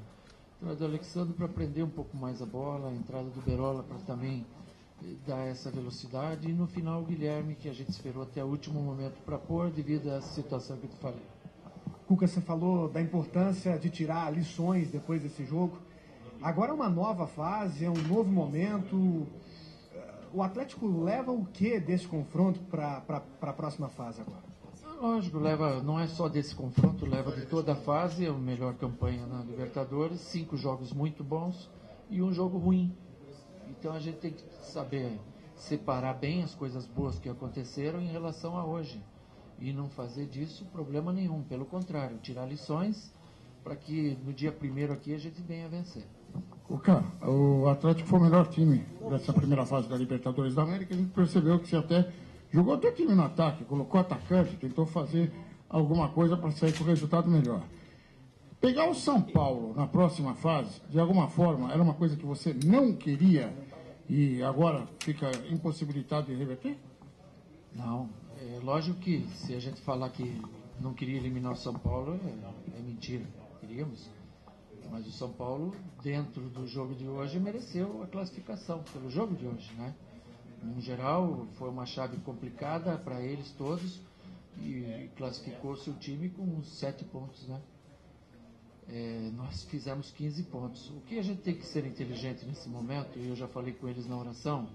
A entrada do Alexandre para prender um pouco mais a bola, a entrada do Berola para também dar essa velocidade e no final o Guilherme, que a gente esperou até o último momento para pôr devido a essa situação que eu te falei. Cuca, você falou da importância de tirar lições depois desse jogo. Agora é uma nova fase, é um novo momento. O Atlético leva o que desse confronto para a próxima fase agora? Lógico, não é só desse confronto, leva de toda a fase, é a melhor campanha na Libertadores, 5 jogos muito bons e um jogo ruim. Então a gente tem que saber separar bem as coisas boas que aconteceram em relação a hoje. E não fazer disso problema nenhum, pelo contrário, tirar lições para que no dia 1º aqui a gente venha vencer. Cuca, o Atlético foi o melhor time dessa primeira fase da Libertadores da América. A gente percebeu que você até jogou até time no ataque, colocou atacante, tentou fazer alguma coisa para sair com o resultado melhor. Pegar o São Paulo na próxima fase, de alguma forma, era uma coisa que você não queria e agora fica impossibilitado de reverter? Não. É lógico que se a gente falar que não queria eliminar o São Paulo, é mentira. Queríamos. Mas o São Paulo, dentro do jogo de hoje, mereceu a classificação pelo jogo de hoje, né? Em geral, foi uma chave complicada para eles todos e classificou seu time com 7 pontos, né? Nós fizemos 15 pontos. O que a gente tem que ser inteligente nesse momento, e eu já falei com eles na oração,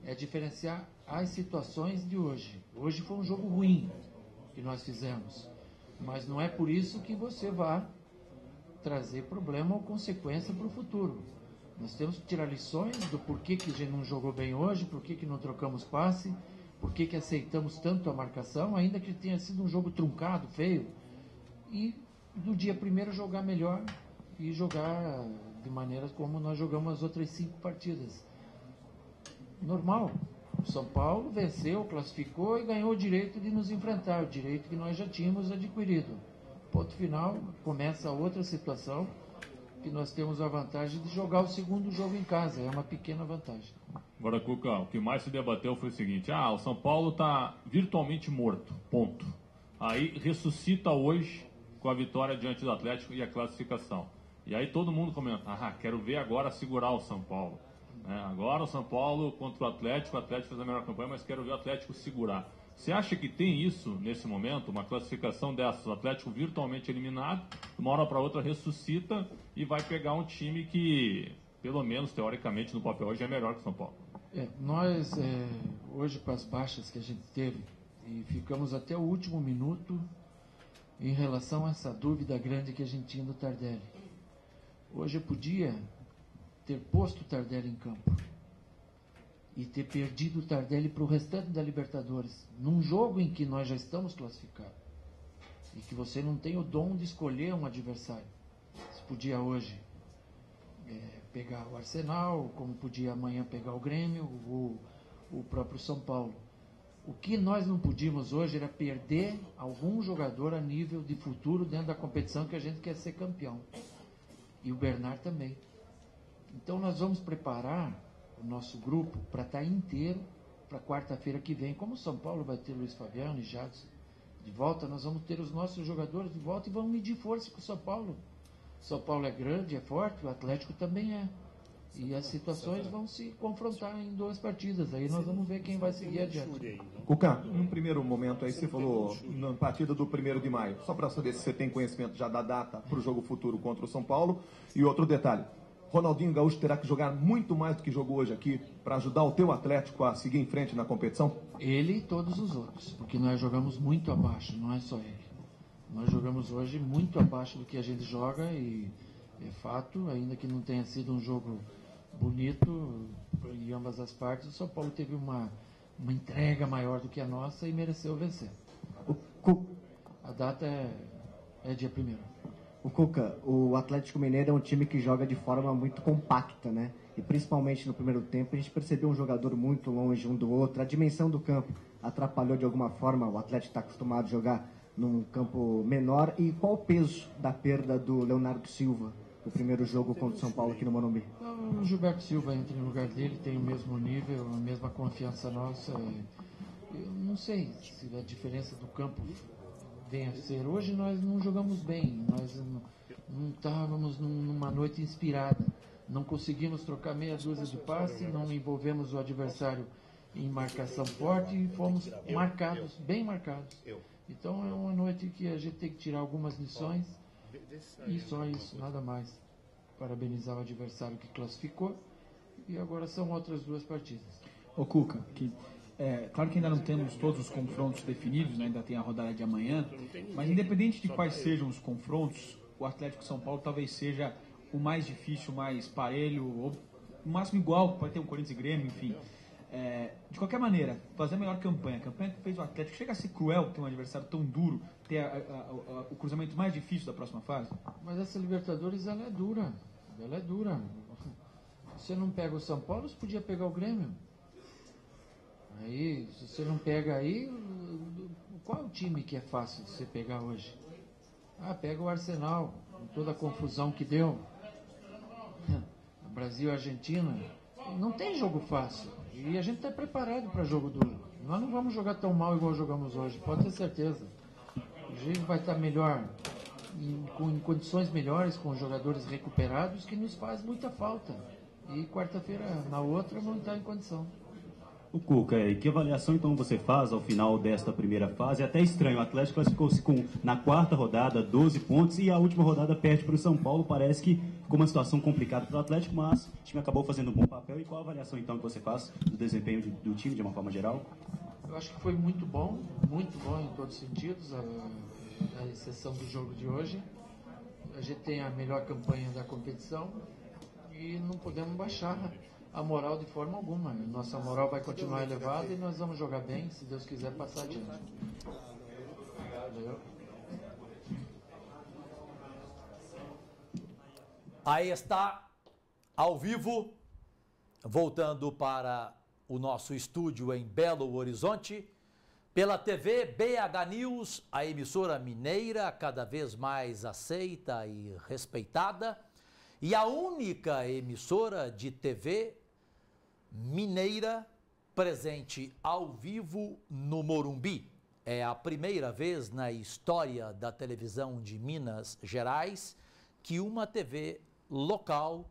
é diferenciar as situações de hoje. Hoje foi um jogo ruim que nós fizemos, mas não é por isso que você vai trazer problema ou consequência para o futuro. Nós temos que tirar lições do porquê que a gente não jogou bem hoje, porquê que não trocamos passe, porquê que aceitamos tanto a marcação, ainda que tenha sido um jogo truncado, feio, e no dia 1º jogar melhor e jogar de maneira como nós jogamos as outras 5 partidas. Normal. O São Paulo venceu, classificou e ganhou o direito de nos enfrentar, o direito que nós já tínhamos adquirido. Ponto final, começa outra situação que nós temos a vantagem de jogar o segundo jogo em casa, é uma pequena vantagem. Agora, Cuca, o que mais se debateu foi o seguinte: o São Paulo está virtualmente morto, ponto. Aí ressuscita hoje com a vitória diante do Atlético e a classificação. E aí todo mundo comenta: quero ver agora segurar o São Paulo. Agora o São Paulo contra o Atlético fez a melhor campanha, mas quero ver o Atlético segurar. Você acha que tem isso nesse momento, uma classificação dessas, o Atlético virtualmente eliminado, de uma hora para outra ressuscita e vai pegar um time que, pelo menos teoricamente no papel hoje, é melhor que o São Paulo? Nós, hoje com as baixas que a gente teve, e ficamos até o último minuto em relação a essa dúvida grande que a gente tinha do Tardelli. Hoje eu podia ter posto o Tardelli em campo e ter perdido o Tardelli para o restante da Libertadores, num jogo em que nós já estamos classificados e que você não tem o dom de escolher um adversário. Você podia hoje pegar o Arsenal, como podia amanhã pegar o Grêmio ou o próprio São Paulo. O que nós não podíamos hoje era perder algum jogador a nível de futuro dentro da competição que a gente quer ser campeão. E o Bernard também. Então nós vamos preparar o nosso grupo para estar inteiro para quarta-feira que vem. Como o São Paulo vai ter Luiz Fabiano e Jadson de volta, nós vamos ter os nossos jogadores de volta e vamos medir força com o São Paulo. O São Paulo é grande, é forte, o Atlético também é. E as situações vão se confrontar em 2 partidas. Aí nós vamos ver quem vai seguir adiante. Cuca, num primeiro momento aí você falou na partida do 1º de maio. Só para saber se você tem conhecimento já da data para o jogo futuro contra o São Paulo. E outro detalhe, Ronaldinho Gaúcho terá que jogar muito mais do que jogou hoje aqui para ajudar o teu Atlético a seguir em frente na competição? Ele e todos os outros, porque nós jogamos muito abaixo, não é só ele. Nós jogamos hoje muito abaixo do que a gente joga e é fato, ainda que não tenha sido um jogo bonito em ambas as partes, o São Paulo teve uma entrega maior do que a nossa e mereceu vencer. A data é dia 1º. O Cuca, o Atlético Mineiro é um time que joga de forma muito compacta, né? E principalmente no primeiro tempo a gente percebeu um jogador muito longe um do outro. A dimensão do campo atrapalhou de alguma forma. O Atlético está acostumado a jogar num campo menor. E qual o peso da perda do Leonardo Silva no primeiro jogo contra o São Paulo aqui no Morumbi? O Gilberto Silva entra no lugar dele, tem o mesmo nível, a mesma confiança nossa. Eu não sei se a diferença do campo vem a ser. Hoje nós não jogamos bem, nós não estávamos numa noite inspirada, não conseguimos trocar meia dúzia de passes, não envolvemos o adversário em marcação forte e fomos marcados, bem marcados. Então é uma noite que a gente tem que tirar algumas lições e só isso, nada mais. Parabenizar o adversário que classificou e agora são outras 2 partidas. Ô Cuca, claro que ainda não temos todos os confrontos definidos, né? Ainda tem a rodada de amanhã, mas independente de quais sejam os confrontos, o Atlético São Paulo talvez seja o mais difícil, o mais parelho, ou no máximo igual, pode ter um Corinthians e Grêmio, enfim. De qualquer maneira, fazer a melhor campanha. A campanha que fez o Atlético chega a ser cruel ter um adversário tão duro, ter o cruzamento mais difícil da próxima fase? Mas essa Libertadores, ela é dura. Ela é dura. Se você não pega o São Paulo, você podia pegar o Grêmio. Aí, se você não pega aí, qual é o time que é fácil de você pegar hoje? Pega o Arsenal, com toda a confusão que deu. Brasil e Argentina, não tem jogo fácil. E a gente está preparado para jogo duro. Nós não vamos jogar tão mal igual jogamos hoje, pode ter certeza. O jogo vai estar melhor, em condições melhores, com jogadores recuperados, que nos faz muita falta. E quarta-feira, na outra, vão estar em condição. O Cuca, e que avaliação então você faz ao final desta primeira fase? É até estranho, o Atlético classificou-se na 4ª rodada 12 pontos e a última rodada perde para o São Paulo. Parece que ficou uma situação complicada para o Atlético, mas o time acabou fazendo um bom papel. E qual a avaliação então que você faz do desempenho do time de uma forma geral? Eu acho que foi muito bom em todos os sentidos, a exceção do jogo de hoje. A gente tem a melhor campanha da competição e não podemos baixar a moral de forma alguma. Nossa moral vai continuar elevada e nós vamos jogar bem, se Deus quiser passar adiante. Valeu. Aí está, ao vivo, voltando para o nosso estúdio em Belo Horizonte, pela TV BH News, a emissora mineira cada vez mais aceita e respeitada, e a única emissora de TV mineira presente ao vivo no Morumbi. É a primeira vez na história da televisão de Minas Gerais que uma TV local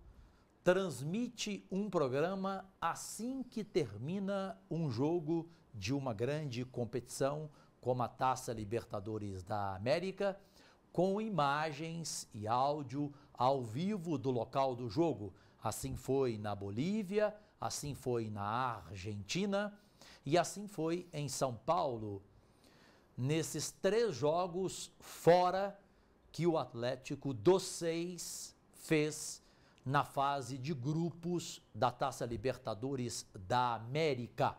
transmite um programa assim que termina um jogo de uma grande competição como a Taça Libertadores da América, com imagens e áudio ao vivo do local do jogo. Assim foi na Bolívia, assim foi na Argentina e assim foi em São Paulo, nesses 3 jogos fora que o Atlético dos 6 fez na fase de grupos da Taça Libertadores da América.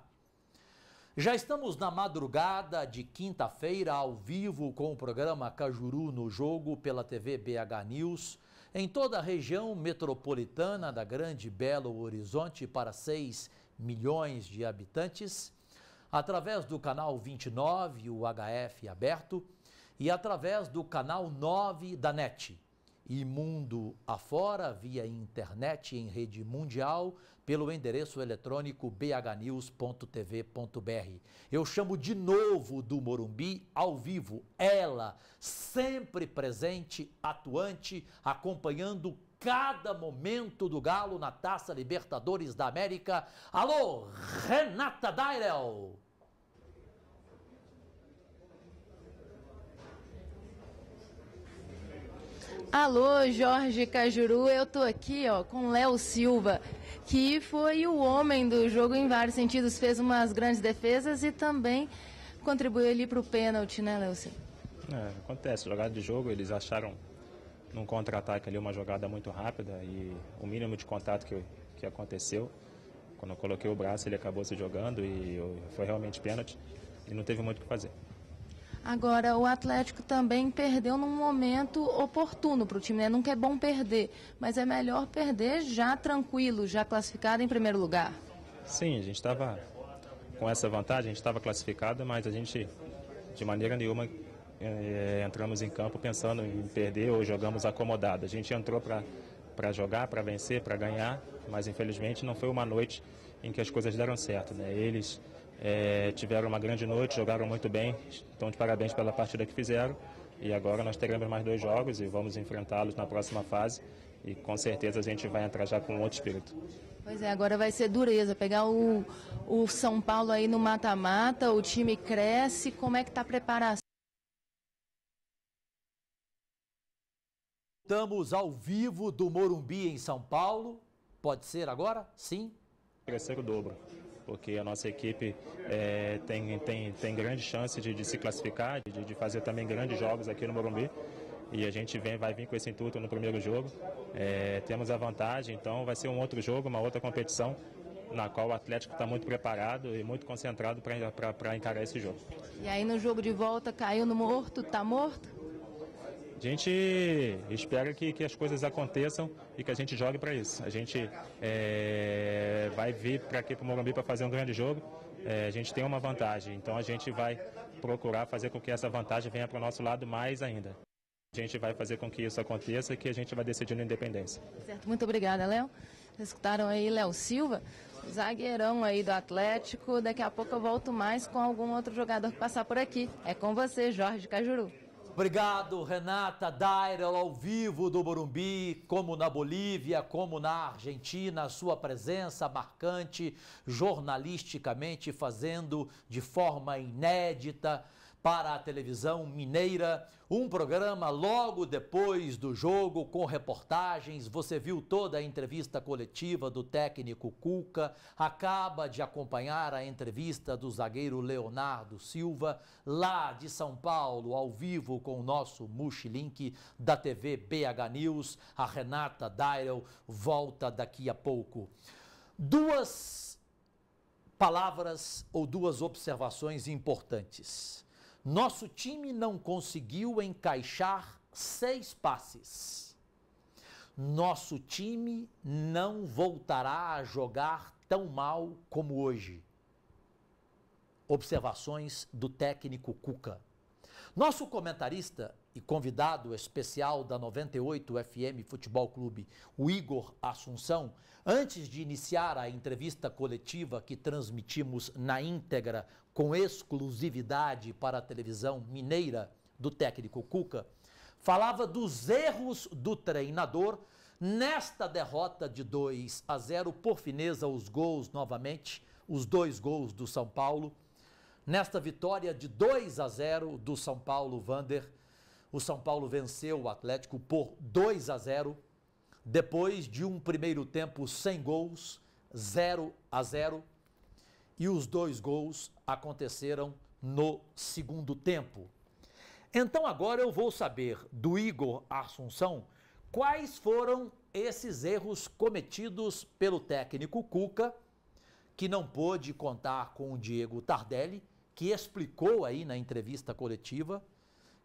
Já estamos na madrugada de quinta-feira, ao vivo, com o programa Cajuru no Jogo pela TV BH News, em toda a região metropolitana da Grande Belo Horizonte para 6 milhões de habitantes, através do canal 29, o HF aberto, e através do canal 9 da NET. E mundo afora, via internet em rede mundial, pelo endereço eletrônico bhnews.tv.br. Eu chamo de novo do Morumbi, ao vivo, ela, sempre presente, atuante, acompanhando cada momento do Galo na Taça Libertadores da América. Alô, Renata Dairel! Alô, Jorge Cajuru, eu tô aqui com Léo Silva, que foi o homem do jogo em vários sentidos, fez umas grandes defesas e também contribuiu ali para o pênalti, né, Léo Silva? Acontece, jogada de jogo, eles acharam num contra-ataque ali uma jogada muito rápida e o mínimo de contato que aconteceu, quando eu coloquei o braço ele acabou se jogando e foi realmente pênalti e não teve muito o que fazer. Agora, o Atlético também perdeu num momento oportuno para o time, né? Nunca é bom perder, mas é melhor perder já tranquilo, já classificado em primeiro lugar. Sim, a gente estava com essa vantagem, a gente estava classificado, mas a gente, de maneira nenhuma, entramos em campo pensando em perder ou jogamos acomodado. A gente entrou para jogar, para vencer, para ganhar, mas infelizmente não foi uma noite em que as coisas deram certo, né? Eles tiveram uma grande noite, jogaram muito bem, então de parabéns pela partida que fizeram e agora nós teremos mais 2 jogos e vamos enfrentá-los na próxima fase e com certeza a gente vai entrar já com outro espírito. Pois é, agora vai ser dureza, pegar o São Paulo aí no mata-mata, o time cresce, como é que está a preparação? Estamos ao vivo do Morumbi em São Paulo, pode ser agora? Sim? Crescer o dobro. Porque a nossa equipe tem grande chance de se classificar, de fazer também grandes jogos aqui no Morumbi. E a gente vai vir com esse intuito no primeiro jogo. Temos a vantagem, então vai ser um outro jogo, uma outra competição, na qual o Atlético está muito preparado e muito concentrado para encarar esse jogo. E aí no jogo de volta caiu no morto, está morto? A gente espera que as coisas aconteçam e que a gente jogue para isso. A gente vai vir para aqui para o Morumbi para fazer um grande jogo. A gente tem uma vantagem, então a gente vai procurar fazer com que essa vantagem venha para o nosso lado mais ainda. A gente vai fazer com que isso aconteça e que a gente vai decidir na independência. Certo, muito obrigada, Léo. Vocês escutaram aí Léo Silva, zagueirão aí do Atlético. Daqui a pouco eu volto mais com algum outro jogador que passar por aqui. É com você, Jorge Cajuru. Obrigado, Renata Dairel, ao vivo do Morumbi, como na Bolívia, como na Argentina, sua presença marcante, jornalisticamente fazendo de forma inédita para a televisão mineira, um programa logo depois do jogo com reportagens. Você viu toda a entrevista coletiva do técnico Cuca, acaba de acompanhar a entrevista do zagueiro Leonardo Silva, lá de São Paulo, ao vivo com o nosso Multilink da TV BH News. A Renata Dairel volta daqui a pouco. 2 palavras ou 2 observações importantes. Nosso time não conseguiu encaixar 6 passes. Nosso time não voltará a jogar tão mal como hoje. Observações do técnico Cuca. Nosso comentarista e convidado especial da 98 FM Futebol Clube, o Igor Assunção, antes de iniciar a entrevista coletiva que transmitimos na íntegra com exclusividade para a televisão mineira do técnico Cuca, falava dos erros do treinador nesta derrota de 2-0, por fineza os gols novamente, os 2 gols do São Paulo. Nesta vitória de 2-0 do São Paulo, Vander, o São Paulo venceu o Atlético por 2-0, depois de um primeiro tempo sem gols, 0-0, e os 2 gols aconteceram no segundo tempo. Então agora eu vou saber do Igor Assunção quais foram esses erros cometidos pelo técnico Cuca, que não pôde contar com o Diego Tardelli, que explicou aí na entrevista coletiva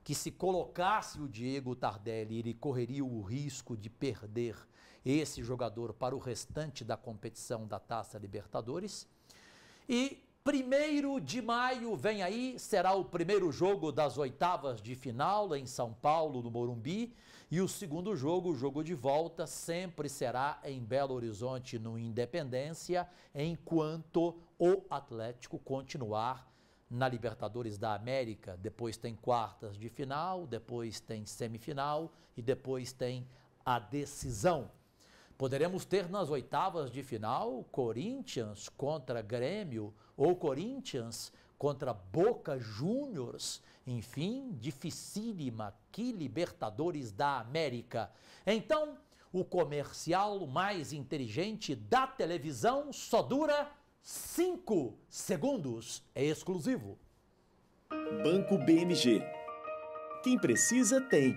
que se colocasse o Diego Tardelli, ele correria o risco de perder esse jogador para o restante da competição da Taça Libertadores. E 1º de maio vem aí, será o primeiro jogo das 8avas de final em São Paulo, no Morumbi, e o segundo jogo, o jogo de volta, sempre será em Belo Horizonte, no Independência, enquanto o Atlético continuar na Libertadores da América. Depois tem quartas de final, depois tem semifinal e depois tem a decisão. Poderemos ter nas 8avas de final Corinthians contra Grêmio ou Corinthians contra Boca Juniors. Enfim, dificílima, que Libertadores da América. Então, o comercial mais inteligente da televisão só dura 5 segundos. É exclusivo. Banco BMG. Quem precisa, tem.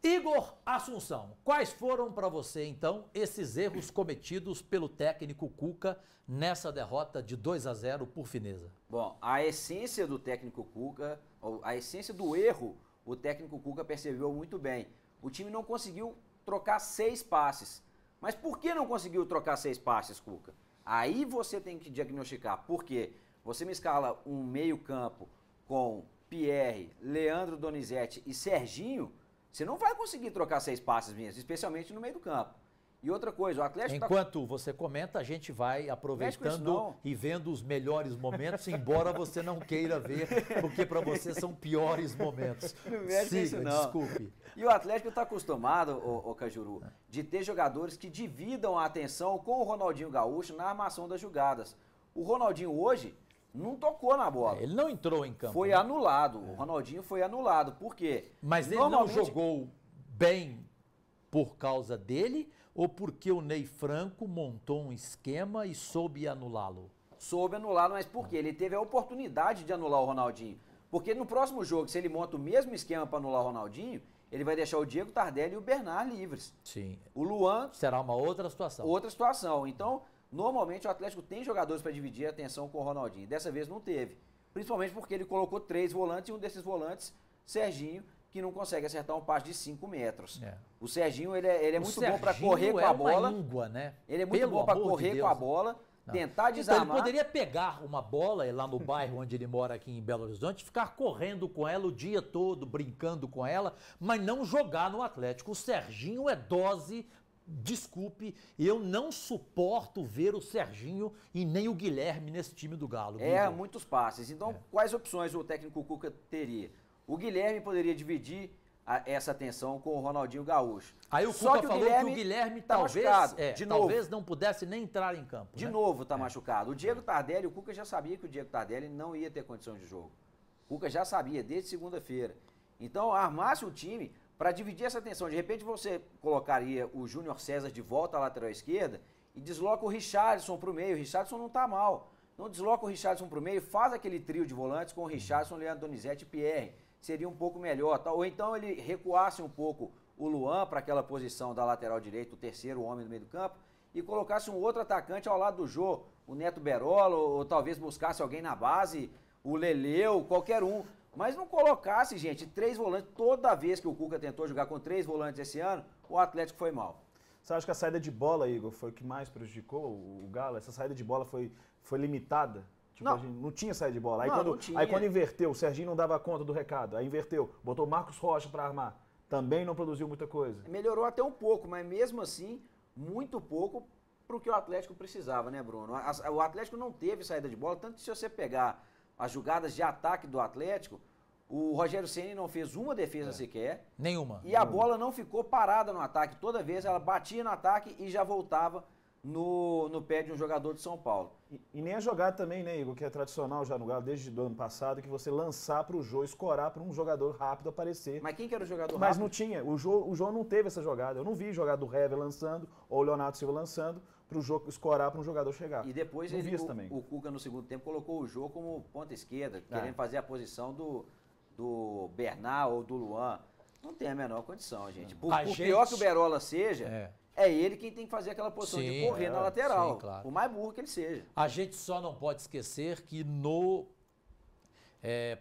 Igor Assunção, quais foram para você, então, esses erros cometidos pelo técnico Cuca nessa derrota de 2-0 por Fineza? Bom, a essência do técnico Cuca, a essência do erro, o técnico Cuca percebeu muito bem. O time não conseguiu trocar 6 passes. Mas por que não conseguiu trocar 6 passes, Cuca? Aí você tem que diagnosticar. Por quê? Você me escala um meio-campo com Pierre, Leandro Donizete e Serginho, você não vai conseguir trocar 6 passes mesmo, especialmente no meio do campo. E outra coisa, o Atlético... Enquanto você comenta, a gente vai aproveitando e vendo os melhores momentos, embora você não queira ver, porque para você são piores momentos. Não mexe isso não. Desculpe. E o Atlético está acostumado, o Cajuru, de ter jogadores que dividam a atenção com o Ronaldinho Gaúcho na armação das jogadas. O Ronaldinho hoje não tocou na bola. Ele não entrou em campo. Foi anulado. O Ronaldinho foi anulado. Por quê? Mas ele não jogou bem por causa dele ou porque o Ney Franco montou um esquema e soube anulá-lo? Soube anulá-lo, mas por quê? Ele teve a oportunidade de anular o Ronaldinho. Porque no próximo jogo, se ele monta o mesmo esquema para anular o Ronaldinho, ele vai deixar o Diego Tardelli e o Bernard livres. Sim. O Luan... será uma outra situação. Outra situação. Então... normalmente o Atlético tem jogadores para dividir a atenção com o Ronaldinho. Dessa vez não teve. Principalmente porque ele colocou 3 volantes e um desses volantes, Serginho, que não consegue acertar um passe de 5 metros. O Serginho, ele é muito bom para correr com a bola. Íngua, né? Ele é muito bom para correr com a bola, tentar desarmar. Então ele poderia pegar uma bola lá no bairro onde ele mora aqui em Belo Horizonte, ficar correndo com ela o dia todo, brincando com ela, mas não jogar no Atlético. O Serginho é dose... Desculpe, eu não suporto ver o Serginho e nem o Guilherme nesse time do Galo. Muitos passes. Então, quais opções o técnico Cuca teria? O Guilherme poderia dividir essa atenção com o Ronaldinho Gaúcho. Aí o Cuca falou que o Guilherme tá talvez não pudesse nem entrar em campo. De novo está machucado. O Diego Tardelli, o Cuca já sabia que o Diego Tardelli não ia ter condição de jogo. O Cuca já sabia, desde segunda-feira. Então, armasse o time... para dividir essa atenção. De repente você colocaria o Júnior César de volta à lateral esquerda e desloca o Richarlison para o meio. O Richarlison não está mal. Não desloca o Richarlison para o meio, faz aquele trio de volantes com o Richarlison, Leandro Donizete e Pierre. Seria um pouco melhor. Tá? Ou então ele recuasse um pouco o Luan para aquela posição da lateral direita, o terceiro homem no meio do campo, e colocasse um outro atacante ao lado do Jô, o Neto Berola, ou talvez buscasse alguém na base, o Leleu, qualquer um. Mas não colocasse, gente, 3 volantes. Toda vez que o Cuca tentou jogar com 3 volantes esse ano, o Atlético foi mal. Você acha que a saída de bola, Igor, foi o que mais prejudicou o Galo? Essa saída de bola foi limitada? Tipo, não tinha saída de bola. Aí quando inverteu, o Serginho não dava conta do recado. Aí inverteu, botou o Marcos Rocha para armar. Também não produziu muita coisa. Melhorou até um pouco, mas mesmo assim, muito pouco para o que o Atlético precisava, né, Bruno? O Atlético não teve saída de bola, tanto que se você pegar as jogadas de ataque do Atlético, o Rogério Ceni não fez uma defesa sequer. Nenhuma. E a bola não ficou parada no ataque. Toda vez ela batia no ataque e já voltava no pé de um jogador de São Paulo. E nem a jogada também, né, Igor, que é tradicional já no Galo desde o ano passado, que você lançar para o Jô, escorar para um jogador rápido aparecer. Mas quem que era o jogador rápido? Mas não tinha. O Jô não teve essa jogada. Eu não vi jogada do Hever lançando ou o Leonardo Silva lançando para o Jô escorar para um jogador chegar. E depois o Cuca no segundo tempo colocou o Jô como ponta esquerda, querendo fazer a posição do Bernard ou do Luan. Não tem a menor condição, gente. Por pior que o Berola seja, é ele quem tem que fazer aquela posição de correr na lateral. Sim, claro. Por mais burro que ele seja. A gente só não pode esquecer que no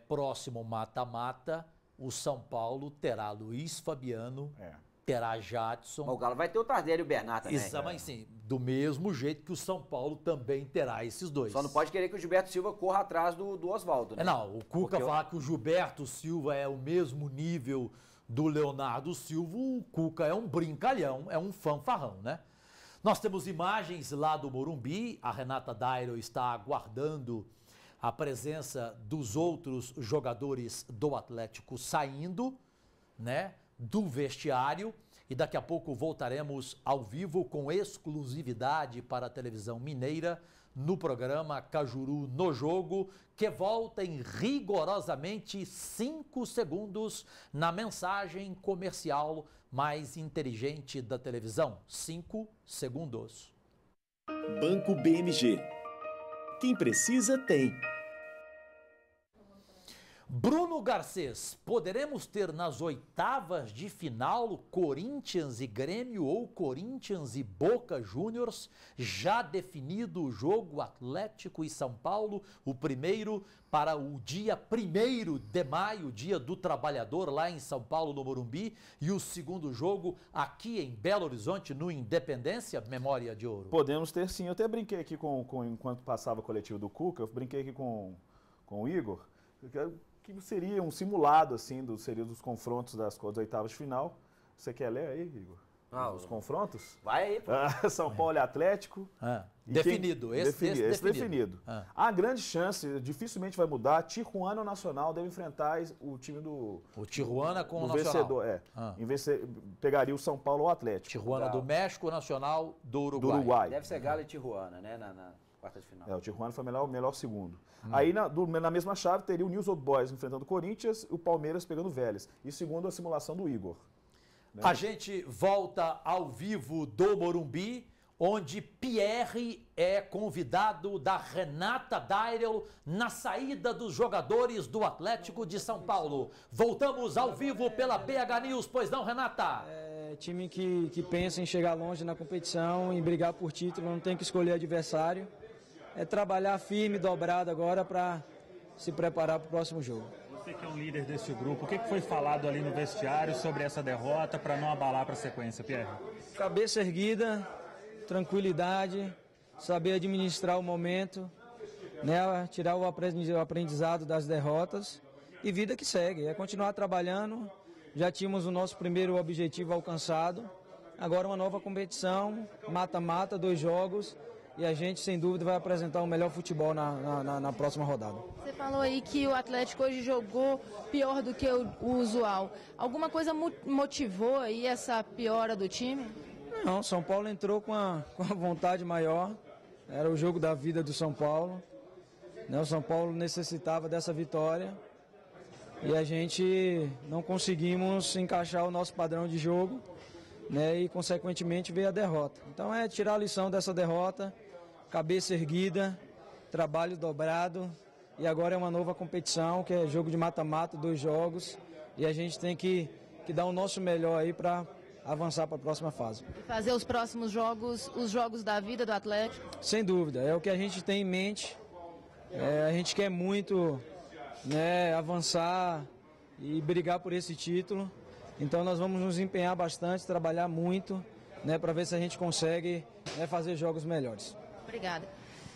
próximo mata-mata, o São Paulo terá Luiz Fabiano, terá Jadson. Mas o Galo vai ter o Tardelli e o Bernard também. Mas sim, do mesmo jeito que o São Paulo também terá esses dois. Só não pode querer que o Gilberto Silva corra atrás do Oswaldo, né? Não, o Cuca fala que o Gilberto Silva é o mesmo nível do Leonardo Silva, o Cuca é um brincalhão, é um fanfarrão, né? Nós temos imagens lá do Morumbi, a Renata Dairo está aguardando a presença dos outros jogadores do Atlético saindo, né, do vestiário, e daqui a pouco voltaremos ao vivo com exclusividade para a televisão mineira no programa Cajuru no Jogo, que volta em rigorosamente 5 segundos na mensagem comercial mais inteligente da televisão. 5 segundos. Banco BMG. Quem precisa tem. Bruno Garcês, poderemos ter nas oitavas de final Corinthians e Grêmio ou Corinthians e Boca Juniors, já definido o jogo Atlético e São Paulo, o primeiro para o dia 1º de maio, dia do trabalhador lá em São Paulo, no Morumbi, e o segundo jogo aqui em Belo Horizonte, no Independência, Memória de Ouro. Podemos ter sim, eu até brinquei aqui enquanto passava o coletivo do Cuca, eu brinquei aqui com o Igor, que seria um simulado, assim, seria dos confrontos das oitavas de final. Você quer ler aí, Igor? Os confrontos? Vai aí, pô. São Paulo e Atlético. Definido, esse definido. Há grande chance, dificilmente vai mudar, Tijuana ou Nacional deve enfrentar o time do... O Tijuana com o vencedor, Nacional. Pegaria o São Paulo ou o Atlético. Tijuana do México, Nacional do Uruguai. Deve ser Galo e Tijuana, né, na quarta de final. O Tijuana foi o melhor segundo. Aí, na mesma chave, teria o News Old Boys enfrentando o Corinthians e o Palmeiras pegando o Vélez. E segundo a simulação do Igor. Né? A gente volta ao vivo do Morumbi, onde Pierre é convidado da Renata Dairel na saída dos jogadores do Atlético de São Paulo. Voltamos ao vivo pela BH News, pois não, Renata? Time que pensa em chegar longe na competição, em brigar por título, não tem que escolher adversário. É trabalhar firme, dobrado agora para se preparar para o próximo jogo. Você que é um líder desse grupo, o que foi falado ali no vestiário sobre essa derrota para não abalar para a sequência, Pierre? Cabeça erguida, tranquilidade, saber administrar o momento, né, tirar o aprendizado das derrotas e vida que segue. É continuar trabalhando, já tínhamos o nosso primeiro objetivo alcançado, agora uma nova competição, mata-mata, 2 jogos. E a gente, sem dúvida, vai apresentar o melhor futebol na próxima rodada. Você falou aí que o Atlético hoje jogou pior do que o usual. Alguma coisa motivou aí essa piora do time? Não, São Paulo entrou com a vontade maior. Era o jogo da vida do São Paulo. Né, o São Paulo necessitava dessa vitória. E a gente não conseguimos encaixar o nosso padrão de jogo. Né, e, consequentemente, veio a derrota. Então, é tirar a lição dessa derrota. Cabeça erguida, trabalho dobrado e agora é uma nova competição que é jogo de mata-mata, 2 jogos e a gente tem que dar o nosso melhor aí para avançar para a próxima fase. E fazer os próximos jogos, os jogos da vida do Atlético? Sem dúvida, é o que a gente tem em mente, a gente quer muito, né, avançar e brigar por esse título, então nós vamos nos empenhar bastante, trabalhar muito, né, para ver se a gente consegue, né, fazer jogos melhores. Obrigada.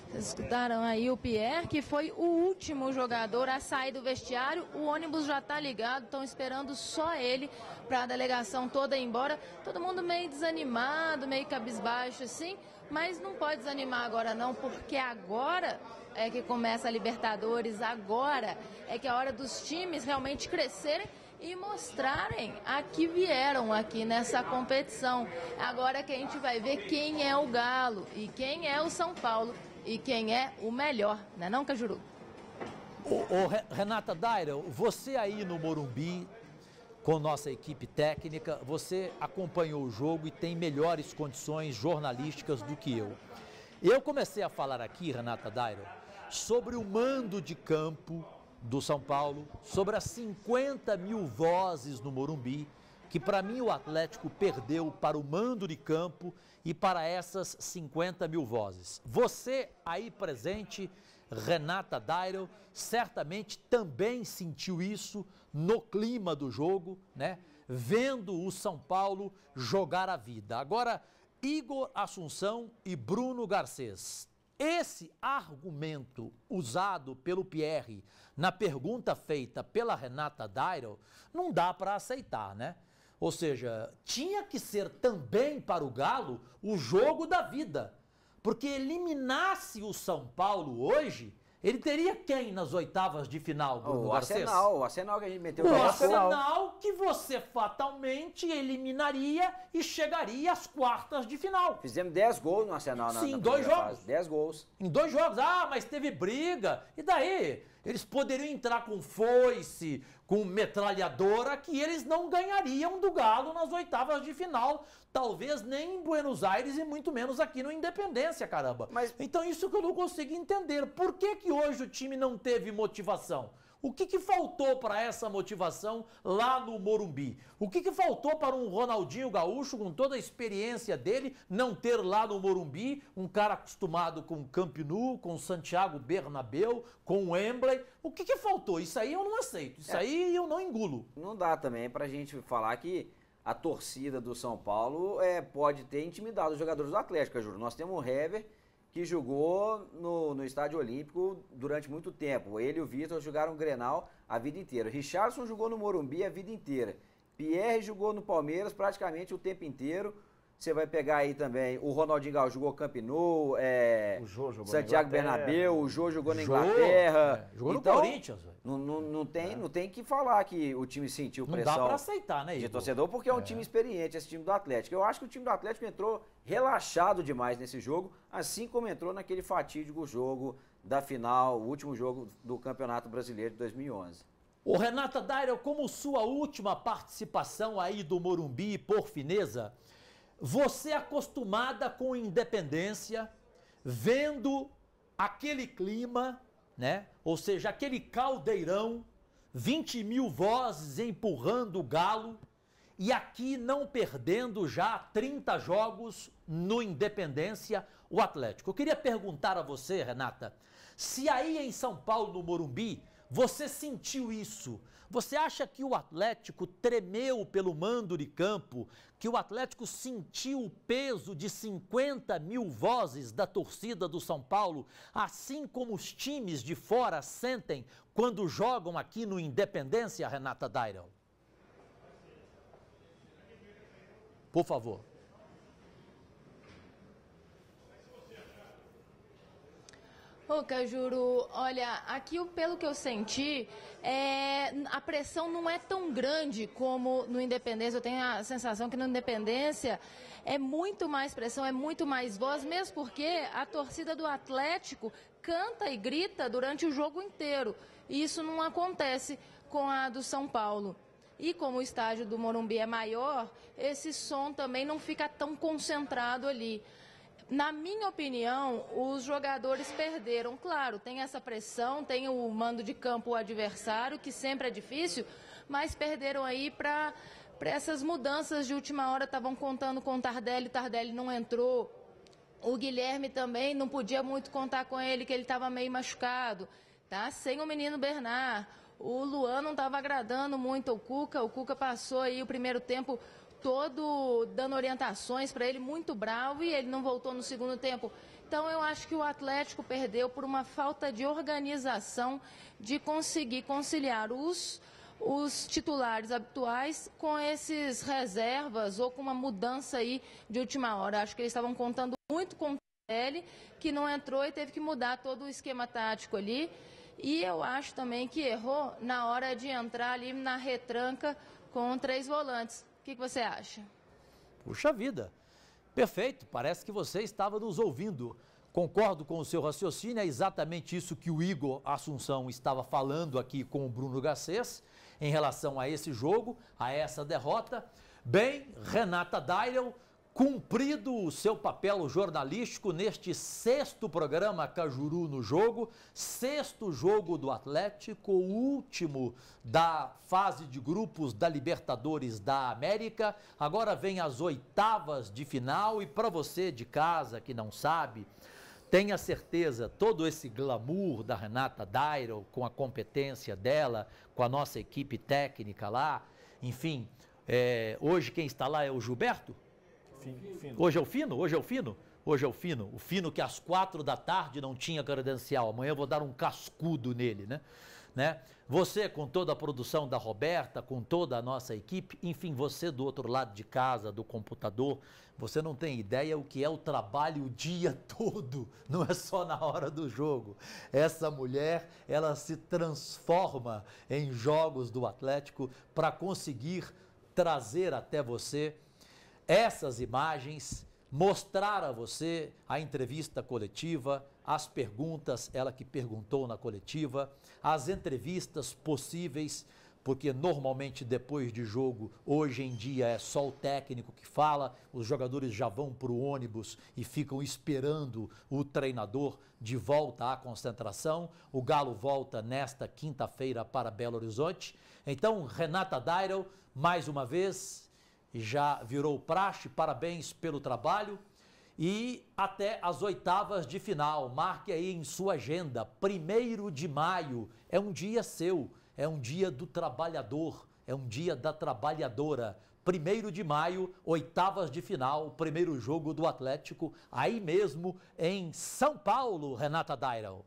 Vocês escutaram aí o Pierre, que foi o último jogador a sair do vestiário. O ônibus já está ligado, estão esperando só ele para a delegação toda ir embora. Todo mundo meio desanimado, meio cabisbaixo assim, mas não pode desanimar agora não, porque agora é que começa a Libertadores, agora é que é a hora dos times realmente crescerem e mostrarem a que vieram aqui nessa competição. Agora que a gente vai ver quem é o Galo e quem é o São Paulo e quem é o melhor, não é não, Cajuru? Renata Dairel, você aí no Morumbi, com nossa equipe técnica, você acompanhou o jogo e tem melhores condições jornalísticas do que eu. Eu comecei a falar aqui, Renata Dairel, sobre o mando de campo do São Paulo, sobre as 50 mil vozes no Morumbi, que para mim o Atlético perdeu para o mando de campo e para essas 50 mil vozes. Você aí presente, Renata Dairel, certamente também sentiu isso no clima do jogo, né? Vendo o São Paulo jogar a vida. Agora, Igor Assunção e Bruno Garcês. Esse argumento usado pelo Pierre na pergunta feita pela Renata Dairel não dá para aceitar, né? Ou seja, tinha que ser também para o Galo o jogo da vida. Porque eliminasse o São Paulo hoje Ele teria quem nas oitavas de final, Bruno Garcês? O Arsenal que a gente meteu. O Arsenal que você fatalmente eliminaria e chegaria às quartas de final. Fizemos 10 gols no Arsenal na dois jogos. Fase. 10 gols. Em 2 jogos. Ah, mas teve briga. E daí? Eles poderiam entrar com foice, com metralhadora, que eles não ganhariam do Galo nas oitavas de final. Talvez nem em Buenos Aires e muito menos aqui no Independência, caramba. Então isso que eu não consigo entender. Por que hoje o time não teve motivação? O que faltou para essa motivação lá no Morumbi? O que faltou para um Ronaldinho Gaúcho, com toda a experiência dele, não ter lá no Morumbi um cara acostumado com Camp Nou, com Santiago Bernabéu, com o Wembley? O que faltou? Isso aí eu não aceito, isso aí eu não engulo. Não dá também pra gente falar que a torcida do São Paulo pode ter intimidado os jogadores do Atlético, Júlio. Nós temos o Hever, que jogou no Estádio Olímpico durante muito tempo. Ele e o Vitor jogaram Grenal a vida inteira. Richarlison jogou no Morumbi a vida inteira. Pierre jogou no Palmeiras praticamente o tempo inteiro. Você vai pegar aí também o Ronaldinho Gaúcho jogou Camp Nou, o Jô jogou Santiago Bernabéu, o Jô jogou na Inglaterra. Jogou então, no Corinthians. Não tem que falar que o time sentiu pressão. Não dá pra aceitar, né, Igor? De torcedor, porque é um time experiente, esse time do Atlético. Eu acho que o time do Atlético entrou relaxado demais nesse jogo, assim como entrou naquele fatídico jogo da final, o último jogo do Campeonato Brasileiro de 2011. Ô Renata Dairel, como sua última participação aí do Morumbi, por fineza, você acostumada com Independência, vendo aquele clima, né? Ou seja, aquele caldeirão, 20 mil vozes empurrando o Galo, e aqui não perdendo já 30 jogos no Independência, o Atlético. Eu queria perguntar a você, Renata, se aí em São Paulo, no Morumbi, você sentiu isso? Você acha que o Atlético tremeu pelo mando de campo, que o Atlético sentiu o peso de 50 mil vozes da torcida do São Paulo, assim como os times de fora sentem quando jogam aqui no Independência, Renata Dairel? Por favor. Ô, Cajuru, olha, aqui pelo que eu senti, a pressão não é tão grande como no Independência. Eu tenho a sensação que no Independência é muito mais pressão, é muito mais voz, mesmo porque a torcida do Atlético canta e grita durante o jogo inteiro. E isso não acontece com a do São Paulo. E como o estádio do Morumbi é maior, esse som também não fica tão concentrado ali. Na minha opinião, os jogadores perderam. Claro, tem essa pressão, tem o mando de campo, o adversário, que sempre é difícil, mas perderam aí para essas mudanças de última hora. Estavam contando com o Tardelli não entrou. O Guilherme também não podia muito contar com ele, que ele estava meio machucado, tá? Sem o menino Bernard. O Luan não estava agradando muito ao Cuca. O Cuca passou aí o primeiro tempo todo dando orientações para ele, muito bravo, e ele não voltou no segundo tempo. Então eu acho que o Atlético perdeu por uma falta de organização, de conseguir conciliar os titulares habituais com esses reservas ou com uma mudança aí de última hora. Acho que eles estavam contando muito com o Tardelli, que não entrou e teve que mudar todo o esquema tático ali. E eu acho também que errou na hora de entrar ali na retranca com 3 volantes. O que você acha? Puxa vida, perfeito, parece que você estava nos ouvindo. Concordo com o seu raciocínio, é exatamente isso que o Igor Assunção estava falando aqui com o Bruno Garcês em relação a esse jogo, a essa derrota. Bem, Renata Dairel, cumprido o seu papel jornalístico neste 6º programa Cajuru no Jogo, 6º jogo do Atlético, o último da fase de grupos da Libertadores da América. Agora vem as oitavas de final, e para você de casa que não sabe, tenha certeza, todo esse glamour da Renata Dairel, com a competência dela, com a nossa equipe técnica lá, enfim, hoje quem está lá é o Gilberto? Fino. Hoje é o Fino? Hoje é o Fino? Hoje é o Fino. O Fino que às 4 da tarde não tinha credencial. Amanhã eu vou dar um cascudo nele, né? né? Você com toda a produção da Roberta, com toda a nossa equipe, enfim, você do outro lado de casa, do computador, você não tem ideia o que é o trabalho o dia todo, não é só na hora do jogo. Essa mulher, ela se transforma em jogos do Atlético para conseguir trazer até você essas imagens, mostrar a você a entrevista coletiva, as perguntas, ela que perguntou na coletiva, as entrevistas possíveis, porque normalmente depois de jogo, hoje em dia é só o técnico que fala, os jogadores já vão para o ônibus e ficam esperando o treinador de volta à concentração. O Galo volta nesta quinta-feira para Belo Horizonte. Então, Renata Dairel, mais uma vez, já virou praxe, parabéns pelo trabalho. E até as oitavas de final, marque aí em sua agenda, 1º de maio, é um dia seu, é um dia do trabalhador, é um dia da trabalhadora. 1º de maio, oitavas de final, primeiro jogo do Atlético, aí mesmo em São Paulo, Renata Dairel.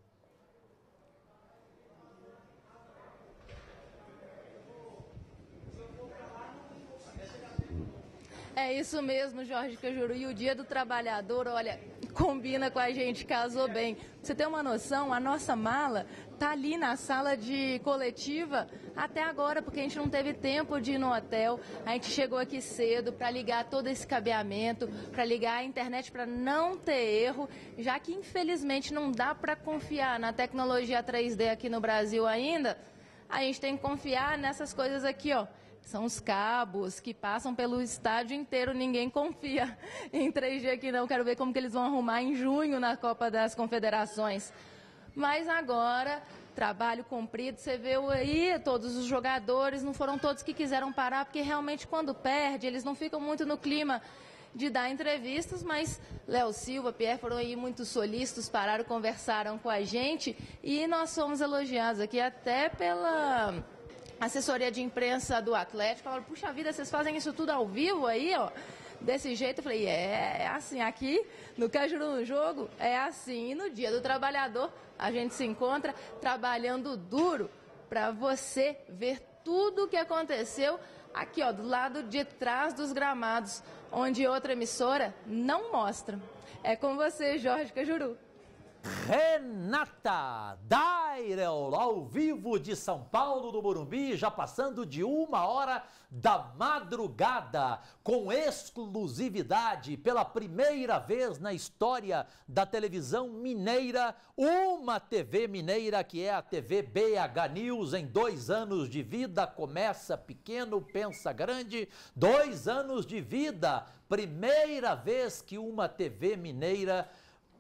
É isso mesmo, Jorge Cajuru. E o Dia do Trabalhador, olha, combina com a gente, casou bem. Pra você ter uma noção, a nossa mala tá ali na sala de coletiva até agora, porque a gente não teve tempo de ir no hotel. A gente chegou aqui cedo para ligar todo esse cabeamento, para ligar a internet para não ter erro, já que infelizmente não dá para confiar na tecnologia 3D aqui no Brasil ainda. A gente tem que confiar nessas coisas aqui, ó. São os cabos que passam pelo estádio inteiro, ninguém confia em 3G aqui não. Quero ver como que eles vão arrumar em junho na Copa das Confederações. Mas agora, trabalho cumprido, você vê aí todos os jogadores, não foram todos que quiseram parar, porque realmente quando perde, eles não ficam muito no clima de dar entrevistas, mas Léo Silva, Pierre foram aí muito solícitos, pararam, conversaram com a gente e nós fomos elogiados aqui até pela assessoria de imprensa do Atlético. Falaram, puxa vida, vocês fazem isso tudo ao vivo aí, ó? Desse jeito, eu falei, é assim, aqui no Cajuru no Jogo, é assim. E no Dia do Trabalhador, a gente se encontra trabalhando duro para você ver tudo o que aconteceu aqui, ó, do lado de trás dos gramados, onde outra emissora não mostra. É com você, Jorge Cajuru. Renata Dairel, ao vivo de São Paulo, no Morumbi, já passando de 1h da madrugada, com exclusividade, pela primeira vez na história da televisão mineira, uma TV mineira que é a TV BH News, em 2 anos de vida, começa pequeno, pensa grande, 2 anos de vida, primeira vez que uma TV mineira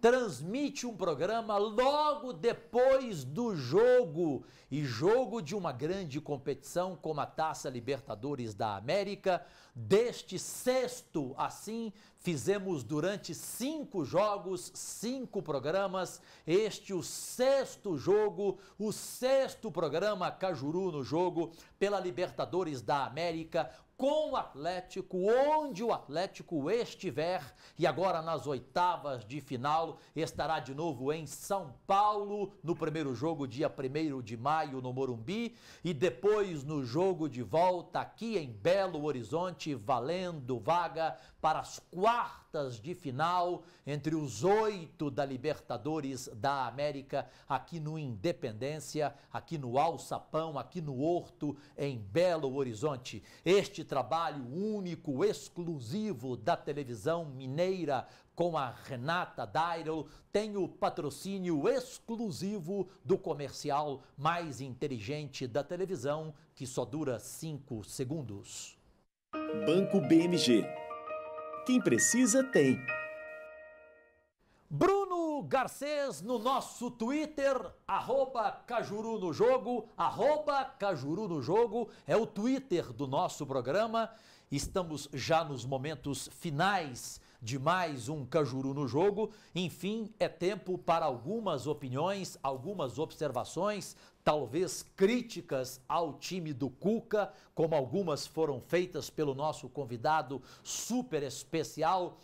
transmite um programa logo depois do jogo, e jogo de uma grande competição como a Taça Libertadores da América. Deste 6º, assim, fizemos durante 5 jogos, 5 programas, este o 6º jogo, o 6º programa Cajuru no Jogo, pela Libertadores da América, com o Atlético, onde o Atlético estiver, e agora nas oitavas de final estará de novo em São Paulo, no primeiro jogo, dia 1º de maio, no Morumbi, e depois no jogo de volta aqui em Belo Horizonte, valendo vaga para as quartas de final entre os 8 da Libertadores da América, aqui no Independência, aqui no Alçapão, aqui no Horto, em Belo Horizonte. Este trabalho único, exclusivo da televisão mineira, com a Renata Dairel, tem o patrocínio exclusivo do comercial mais inteligente da televisão, que só dura 5 segundos. Banco BMG. Quem precisa tem. Bruno Garcês no nosso Twitter, @Cajuru no Jogo, @Cajuru no Jogo, é o Twitter do nosso programa. Estamos já nos momentos finais de mais um Cajuru no Jogo. Enfim, é tempo para algumas opiniões, algumas observações, talvez críticas ao time do Cuca, como algumas foram feitas pelo nosso convidado super especial.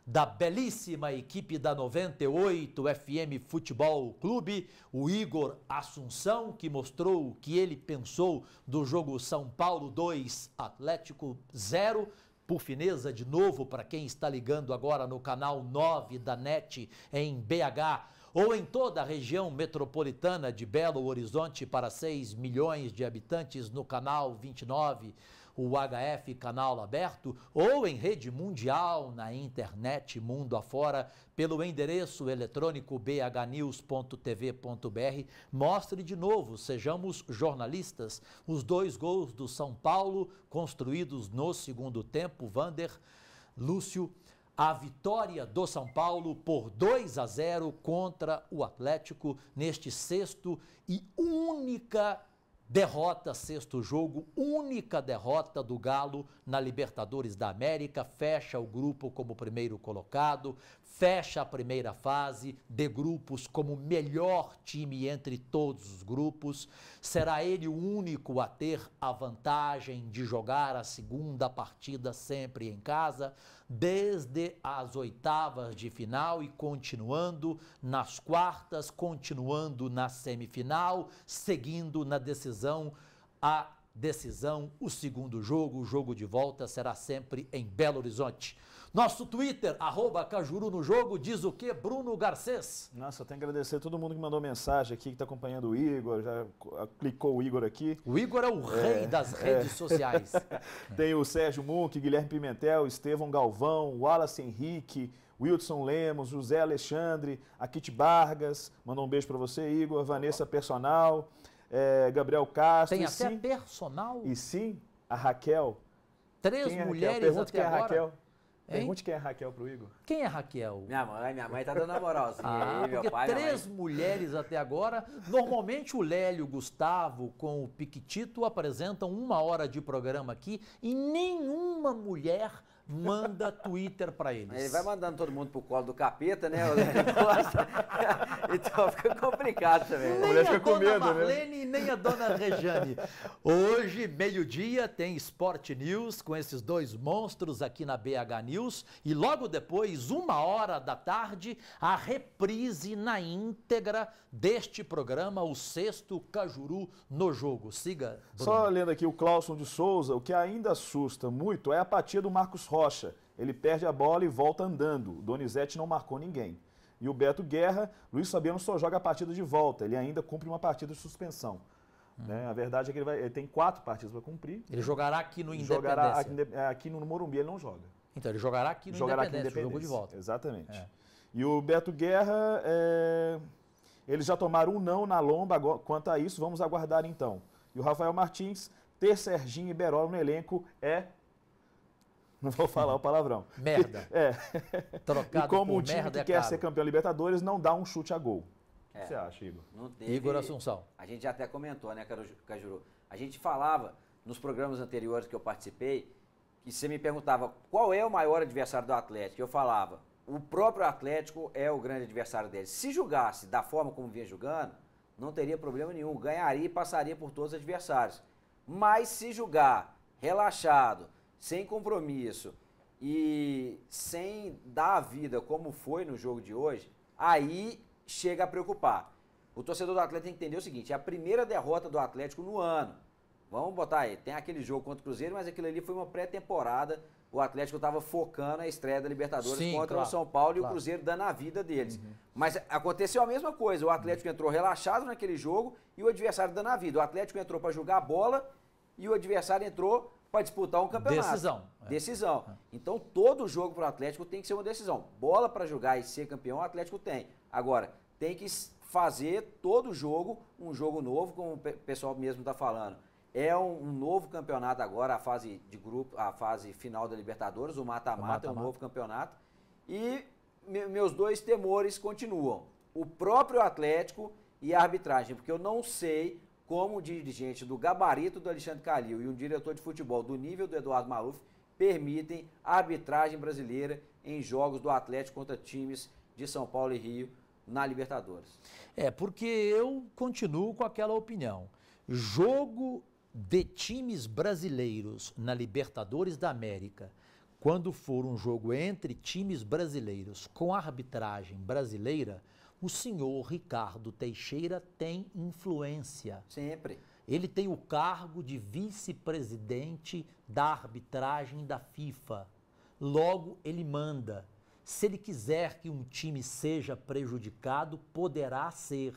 da belíssima equipe da 98 FM Futebol Clube, o Igor Assunção, que mostrou o que ele pensou do jogo São Paulo 2, Atlético 0. Por fineza, de novo, para quem está ligando agora no canal 9 da NET em BH, ou em toda a região metropolitana de Belo Horizonte para 6 milhões de habitantes no canal 29, o HF Canal Aberto, ou em rede mundial na internet mundo afora, pelo endereço eletrônico bhnews.tv.br, mostre de novo, sejamos jornalistas, os 2 gols do São Paulo, construídos no segundo tempo, Vander, Lúcio, a vitória do São Paulo por 2-0 contra o Atlético neste sexto e única derrota, sexto jogo, única derrota do Galo na Libertadores da América, fecha o grupo como primeiro colocado, fecha a primeira fase de grupos como melhor time entre todos os grupos, será ele o único a ter a vantagem de jogar a segunda partida sempre em casa, desde as oitavas de final e continuando nas quartas, continuando na semifinal, seguindo na decisão, o segundo jogo, o jogo de volta será sempre em Belo Horizonte. Nosso Twitter, @Cajuru no Jogo, diz o que, Bruno Garcês? Nossa, eu tenho que agradecer todo mundo que mandou mensagem aqui, que está acompanhando o Igor, já clicou o Igor aqui. O Igor é o rei das redes sociais. Tem o Sérgio Munk, Guilherme Pimentel, Estevão Galvão, Wallace Henrique, Wilson Lemos, José Alexandre, Akit Vargas, mandou um beijo para você, Igor, Vanessa Personal, Gabriel Castro. Tem até personal? E sim, a Raquel. 3 mulheres Pergunta até quem é agora. Raquel. Hein? Pergunte quem é Raquel pro Igor. Quem é Raquel? Minha mãe tá dando a moralzinha aí, meu porque pai. 3 mulheres até agora. Normalmente o Lélio Gustavo com o Piquitito apresentam 1 hora de programa aqui e nenhuma mulher manda Twitter pra eles. Ele vai mandando todo mundo pro colo do capeta, né? O Lélio gosta. Então fica complicado também. Nem a dona Marlene, nem a dona Rejane. Hoje, meio-dia, tem Sport News com esses 2 monstros aqui na BH News. E logo depois, 1h da tarde, a reprise na íntegra deste programa, o 6º Cajuru no Jogo. Siga, Bruno. Só lendo aqui o Clauson de Souza, o que ainda assusta muito é a apatia do Marcos Rocha. Ele perde a bola e volta andando. O Donizete não marcou ninguém. E o Beto Guerra, Luiz Fabiano só joga a partida de volta. Ele ainda cumpre uma partida de suspensão. Né? A verdade é que ele tem 4 partidas para cumprir. Ele jogará aqui no Independência. Jogará aqui no Morumbi, ele não joga. Então, ele jogará aqui no Independência, jogo de volta. Exatamente. E o Beto Guerra, eles já tomaram um não na lomba. Quanto a isso, vamos aguardar então. E o Rafael Martins, ter Serginho e Berola no elenco não vou falar o palavrão. Merda. Trocado e como por um time merda que quer ser campeão Libertadores, não dá um chute a gol. O que você acha, Igor? Não teve... Igor Assunção. A gente já até comentou, né, Cajuru? A gente falava nos programas anteriores que eu participei, que você me perguntava qual é o maior adversário do Atlético. Eu falava, o próprio Atlético é o grande adversário dele. Se jogasse da forma como vinha jogando, não teria problema nenhum. Ganharia e passaria por todos os adversários. Mas se jogar relaxado, sem compromisso e sem dar a vida como foi no jogo de hoje, aí chega a preocupar. O torcedor do Atlético tem que entender o seguinte, é a primeira derrota do Atlético no ano. Vamos botar aí, tem aquele jogo contra o Cruzeiro, mas aquilo ali foi uma pré-temporada, o Atlético estava focando a estreia da Libertadores contra o São Paulo e o Cruzeiro dando a vida deles. Mas aconteceu a mesma coisa, o Atlético entrou relaxado naquele jogo e o adversário dando a vida. O Atlético entrou para jogar a bola e o adversário entrou para disputar um campeonato. Decisão. Então, todo jogo para o Atlético tem que ser uma decisão. Bola para jogar e ser campeão, o Atlético tem. Agora, tem que fazer todo jogo um jogo novo, como o pessoal mesmo está falando. É um novo campeonato agora, a fase de grupo, a fase final da Libertadores, o mata-mata é um novo campeonato. E meus 2 temores continuam. O próprio Atlético e a arbitragem, porque eu não sei como um dirigente do gabarito do Alexandre Calil e um diretor de futebol do nível do Eduardo Maluf permitem a arbitragem brasileira em jogos do Atlético contra times de São Paulo e Rio na Libertadores. Porque eu continuo com aquela opinião. Jogo de times brasileiros na Libertadores da América quando for um jogo entre times brasileiros com arbitragem brasileira, o senhor Ricardo Teixeira tem influência. Sempre. Ele tem o cargo de vice-presidente da arbitragem da FIFA. Logo, ele manda. Se ele quiser que um time seja prejudicado, poderá ser.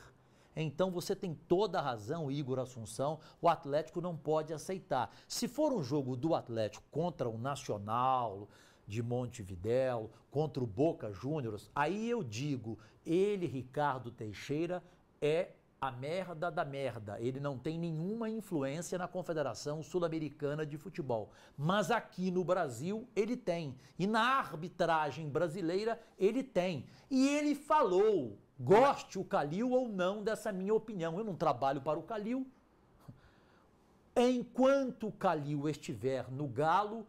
Então você tem toda a razão, Igor Assunção, o Atlético não pode aceitar. Se for um jogo do Atlético contra o Nacional de Montevidéu, contra o Boca Juniors, aí eu digo, ele, Ricardo Teixeira, é a merda da merda. Ele não tem nenhuma influência na Confederação Sul-Americana de Futebol. Mas aqui no Brasil ele tem. E na arbitragem brasileira ele tem. E ele falou, goste o Calil ou não dessa minha opinião. Eu não trabalho para o Calil. Enquanto o Calil estiver no Galo,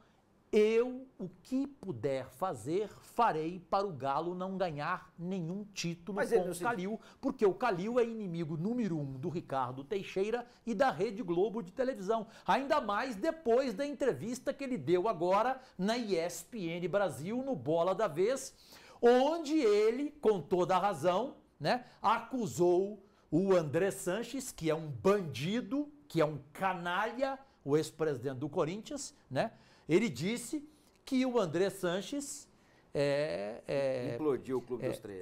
eu, o que puder fazer, farei para o Galo não ganhar nenhum título com o Calil, porque o Calil é inimigo número 1 do Ricardo Teixeira e da Rede Globo de televisão. Ainda mais depois da entrevista que ele deu agora na ESPN Brasil, no Bola da Vez, onde ele, com toda a razão, né, acusou o André Sanches, que é um bandido, que é um canalha, o ex-presidente do Corinthians, né? Ele disse que o André Sanches implodiu o Clube dos 13.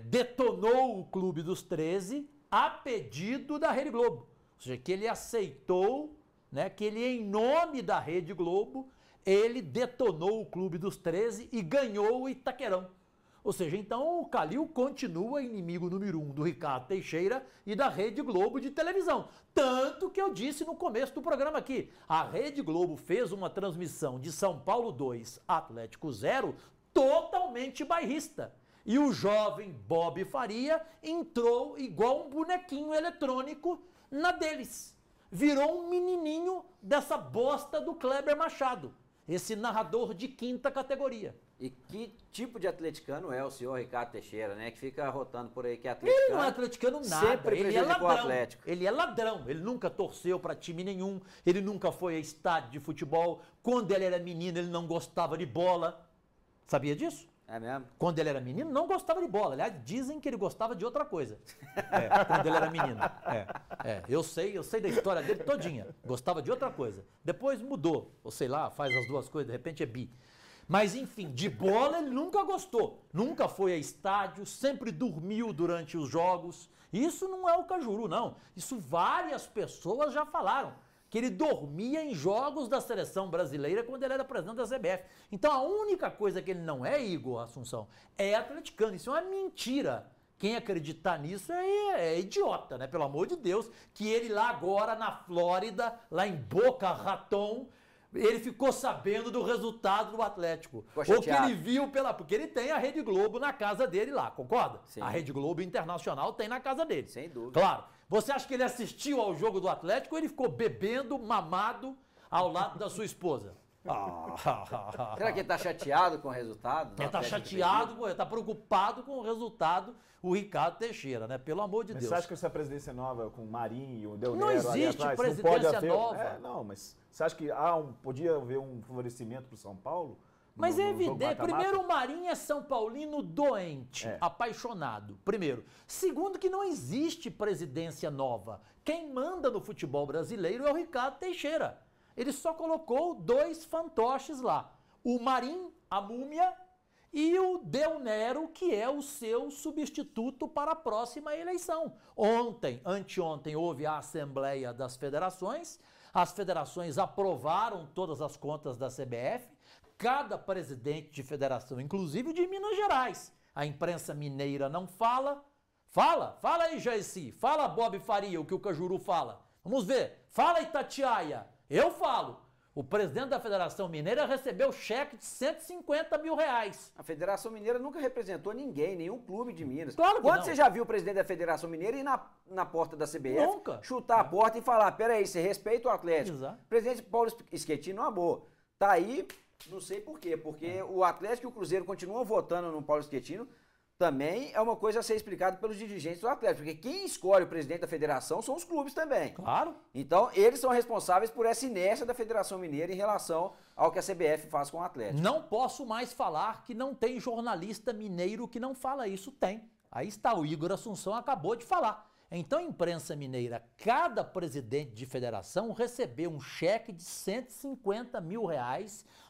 Detonou o Clube dos 13 a pedido da Rede Globo. Ou seja, que ele aceitou, né, que ele, em nome da Rede Globo, ele detonou o Clube dos 13 e ganhou o Itaquerão. Ou seja, então o Calil continua inimigo número 1 do Ricardo Teixeira e da Rede Globo de televisão. Tanto que eu disse no começo do programa aqui, a Rede Globo fez uma transmissão de São Paulo 2, Atlético 0, totalmente bairrista. E o jovem Bob Faria entrou igual um bonequinho eletrônico na deles. Virou um menininho dessa bosta do Kleber Machado, esse narrador de 5ª categoria. E que tipo de atleticano é o senhor Ricardo Teixeira, né? Que fica rotando por aí que é atleticano. Ele não é atleticano nada, sempre ele é ladrão. Atlético. Ele é ladrão, ele nunca torceu para time nenhum, ele nunca foi a estádio de futebol. Quando ele era menino, ele não gostava de bola. Sabia disso? É mesmo? Quando ele era menino, não gostava de bola. Aliás, dizem que ele gostava de outra coisa. Quando ele era menino. Eu sei da história dele todinha. Gostava de outra coisa. Depois mudou, ou sei lá, faz as duas coisas, de repente é bi. Mas, enfim, de bola ele nunca gostou. Nunca foi a estádio, sempre dormiu durante os jogos. Isso não é o Cajuru, não. Isso várias pessoas já falaram. Que ele dormia em jogos da seleção brasileira quando ele era presidente da CBF. Então, a única coisa que ele não é, Igor Assunção, é atleticano. Isso é uma mentira. Quem acreditar nisso é idiota, né? Pelo amor de Deus. Que ele lá agora na Flórida, lá em Boca Raton, ele ficou sabendo do resultado do Atlético. Ou que ele viu porque ele tem a Rede Globo na casa dele lá, concorda? Sim. A Rede Globo Internacional tem na casa dele. Sem dúvida. Claro. Você acha que ele assistiu ao jogo do Atlético ou ele ficou bebendo, mamado ao lado da sua esposa? Será que ele está chateado com o resultado? Ele está chateado, ele está preocupado com o resultado, o Ricardo Teixeira, né? Pelo amor de Deus. Você acha que essa presidência nova com o Marinho, o Del Nero não existe atrás, presidência não pode nova. Não, mas você acha que podia haver um favorecimento para o São Paulo? Mas é evidente. Primeiro, o Marinho é São Paulino doente, apaixonado. Primeiro. Segundo, que não existe presidência nova. Quem manda no futebol brasileiro é o Ricardo Teixeira. Ele só colocou 2 fantoches lá. O Marinho, a múmia, e o Del Nero, que é o seu substituto para a próxima eleição. Anteontem, houve a Assembleia das Federações. As federações aprovaram todas as contas da CBF. Cada presidente de federação, inclusive de Minas Gerais. A imprensa mineira não fala. Fala aí, Jaeci. Fala, Bob Faria, o que o Cajuru fala. Vamos ver. Fala, Itatiaia. Eu falo. O presidente da Federação Mineira recebeu cheque de 150 mil reais. A Federação Mineira nunca representou ninguém, nenhum clube de Minas. Claro que Quando não. você já viu o presidente da Federação Mineira ir na porta da CBF, Nunca. chutar a porta e falar, peraí, você respeita o Atlético. Exato. O presidente Paulo Schettino, uma boa. Tá aí, não sei por quê, porque o Atlético e o Cruzeiro continuam votando no Paulo Schettino também é uma coisa a ser explicada pelos dirigentes do Atlético, porque quem escolhe o presidente da federação são os clubes também. Claro. Então, eles são responsáveis por essa inércia da Federação Mineira em relação ao que a CBF faz com o Atlético. Não posso mais falar que não tem jornalista mineiro que não fala isso. Tem. Aí está, o Igor Assunção acabou de falar. Então, imprensa mineira, cada presidente de federação recebeu um cheque de R$150 mil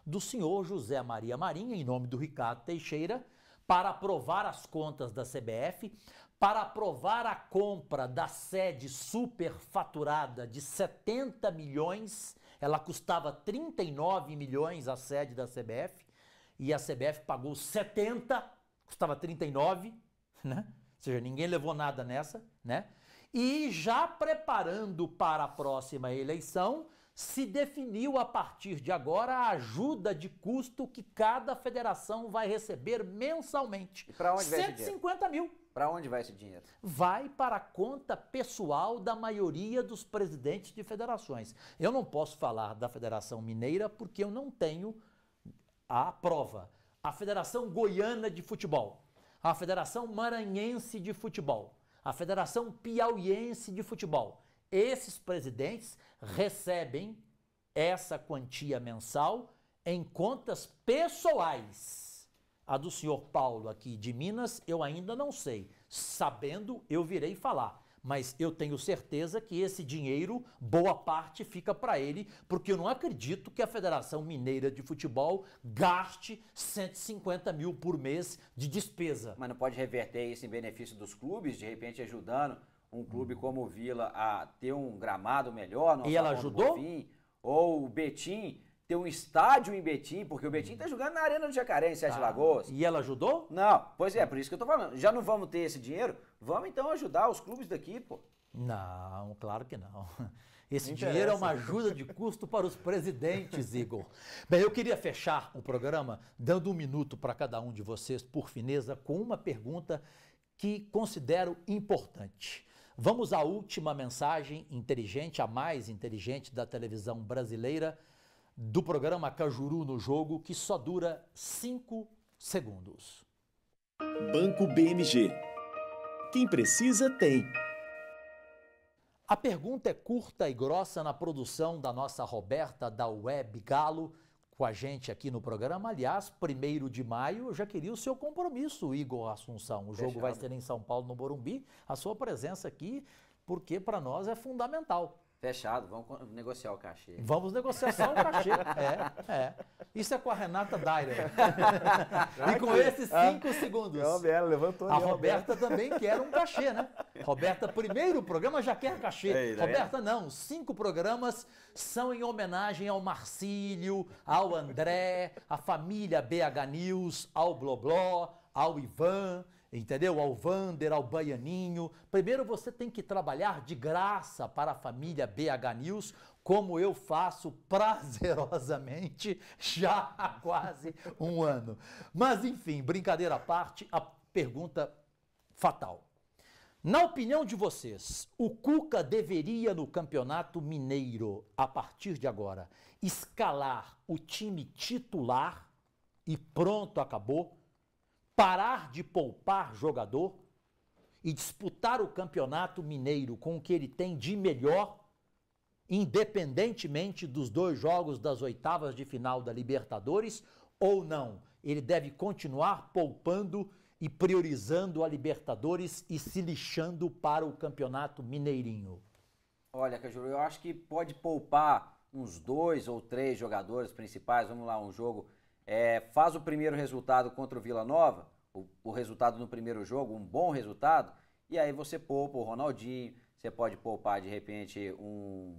do senhor José Maria Marinho, em nome do Ricardo Teixeira, para aprovar as contas da CBF, para aprovar a compra da sede superfaturada de 70 milhões, ela custava 39 milhões a sede da CBF, e a CBF pagou 70, custava 39, né? Ou seja, ninguém levou nada nessa, né? E já preparando para a próxima eleição, se definiu a partir de agora a ajuda de custo que cada federação vai receber mensalmente. E para onde vai esse dinheiro? 150 mil. Para onde vai esse dinheiro? Vai para a conta pessoal da maioria dos presidentes de federações. Eu não posso falar da Federação Mineira porque eu não tenho a prova. A Federação Goiana de Futebol, a Federação Maranhense de Futebol, a Federação Piauiense de Futebol. Esses presidentes recebem essa quantia mensal em contas pessoais. A do senhor Paulo aqui de Minas, eu ainda não sei. Sabendo, eu virei falar. Mas eu tenho certeza que esse dinheiro, boa parte, fica para ele, porque eu não acredito que a Federação Mineira de Futebol gaste 150 mil por mês de despesa. Mas não pode reverter isso em benefício dos clubes, de repente ajudando um clube como o Vila a ter um gramado melhor. E ela ajudou? Bonfim, ou o Betim ter um estádio em Betim, porque o Betim está jogando na Arena do Jacaré, em Sete Lagoas. E ela ajudou? Não, pois é, por isso que eu tô falando. Já não vamos ter esse dinheiro? Vamos então ajudar os clubes daqui, pô. Não, claro que não. Esse dinheiro é uma ajuda de custo para os presidentes, Igor. Bem, eu queria fechar o programa dando 1 minuto para cada um de vocês, por fineza, com uma pergunta que considero importante. Vamos à última mensagem inteligente, a mais inteligente da televisão brasileira, do programa Cajuru no Jogo, que só dura 5 segundos. Banco BMG. Quem precisa, tem. A pergunta é curta e grossa na produção da nossa Roberta da Web Galo, com a gente aqui no programa. Aliás, 1º de maio, eu já queria o seu compromisso, Igor Assunção. O jogo vai ser em São Paulo, no Morumbi. A sua presença aqui, porque para nós é fundamental. Fechado, vamos negociar o cachê. Vamos negociar só o cachê, Isso é com a Renata Dairer. E com esses 5 segundos. Ela levantou. A Roberta também quer um cachê, né? Roberta, primeiro programa já quer cachê. Roberta, não. 5 programas são em homenagem ao Marcílio, ao André, à família BH News, ao Blobló, ao Ivan, entendeu? Ao Vander, ao Baianinho. Primeiro você tem que trabalhar de graça para a família BH News, como eu faço prazerosamente já há quase 1 ano. Mas enfim, brincadeira à parte, a pergunta fatal. Na opinião de vocês, o Cuca deveria no Campeonato Mineiro, a partir de agora, escalar o time titular e pronto, acabou? Parar de poupar jogador e disputar o Campeonato Mineiro com o que ele tem de melhor, independentemente dos 2 jogos das oitavas de final da Libertadores, ou não? Ele deve continuar poupando e priorizando a Libertadores e se lixando para o Campeonato Mineirinho? Olha, Cajuru, eu acho que pode poupar uns 2 ou 3 jogadores principais. Vamos lá, um jogo... faz o primeiro resultado contra o Vila Nova, o resultado no primeiro jogo, um bom resultado, e aí você poupa o Ronaldinho, você pode poupar de repente um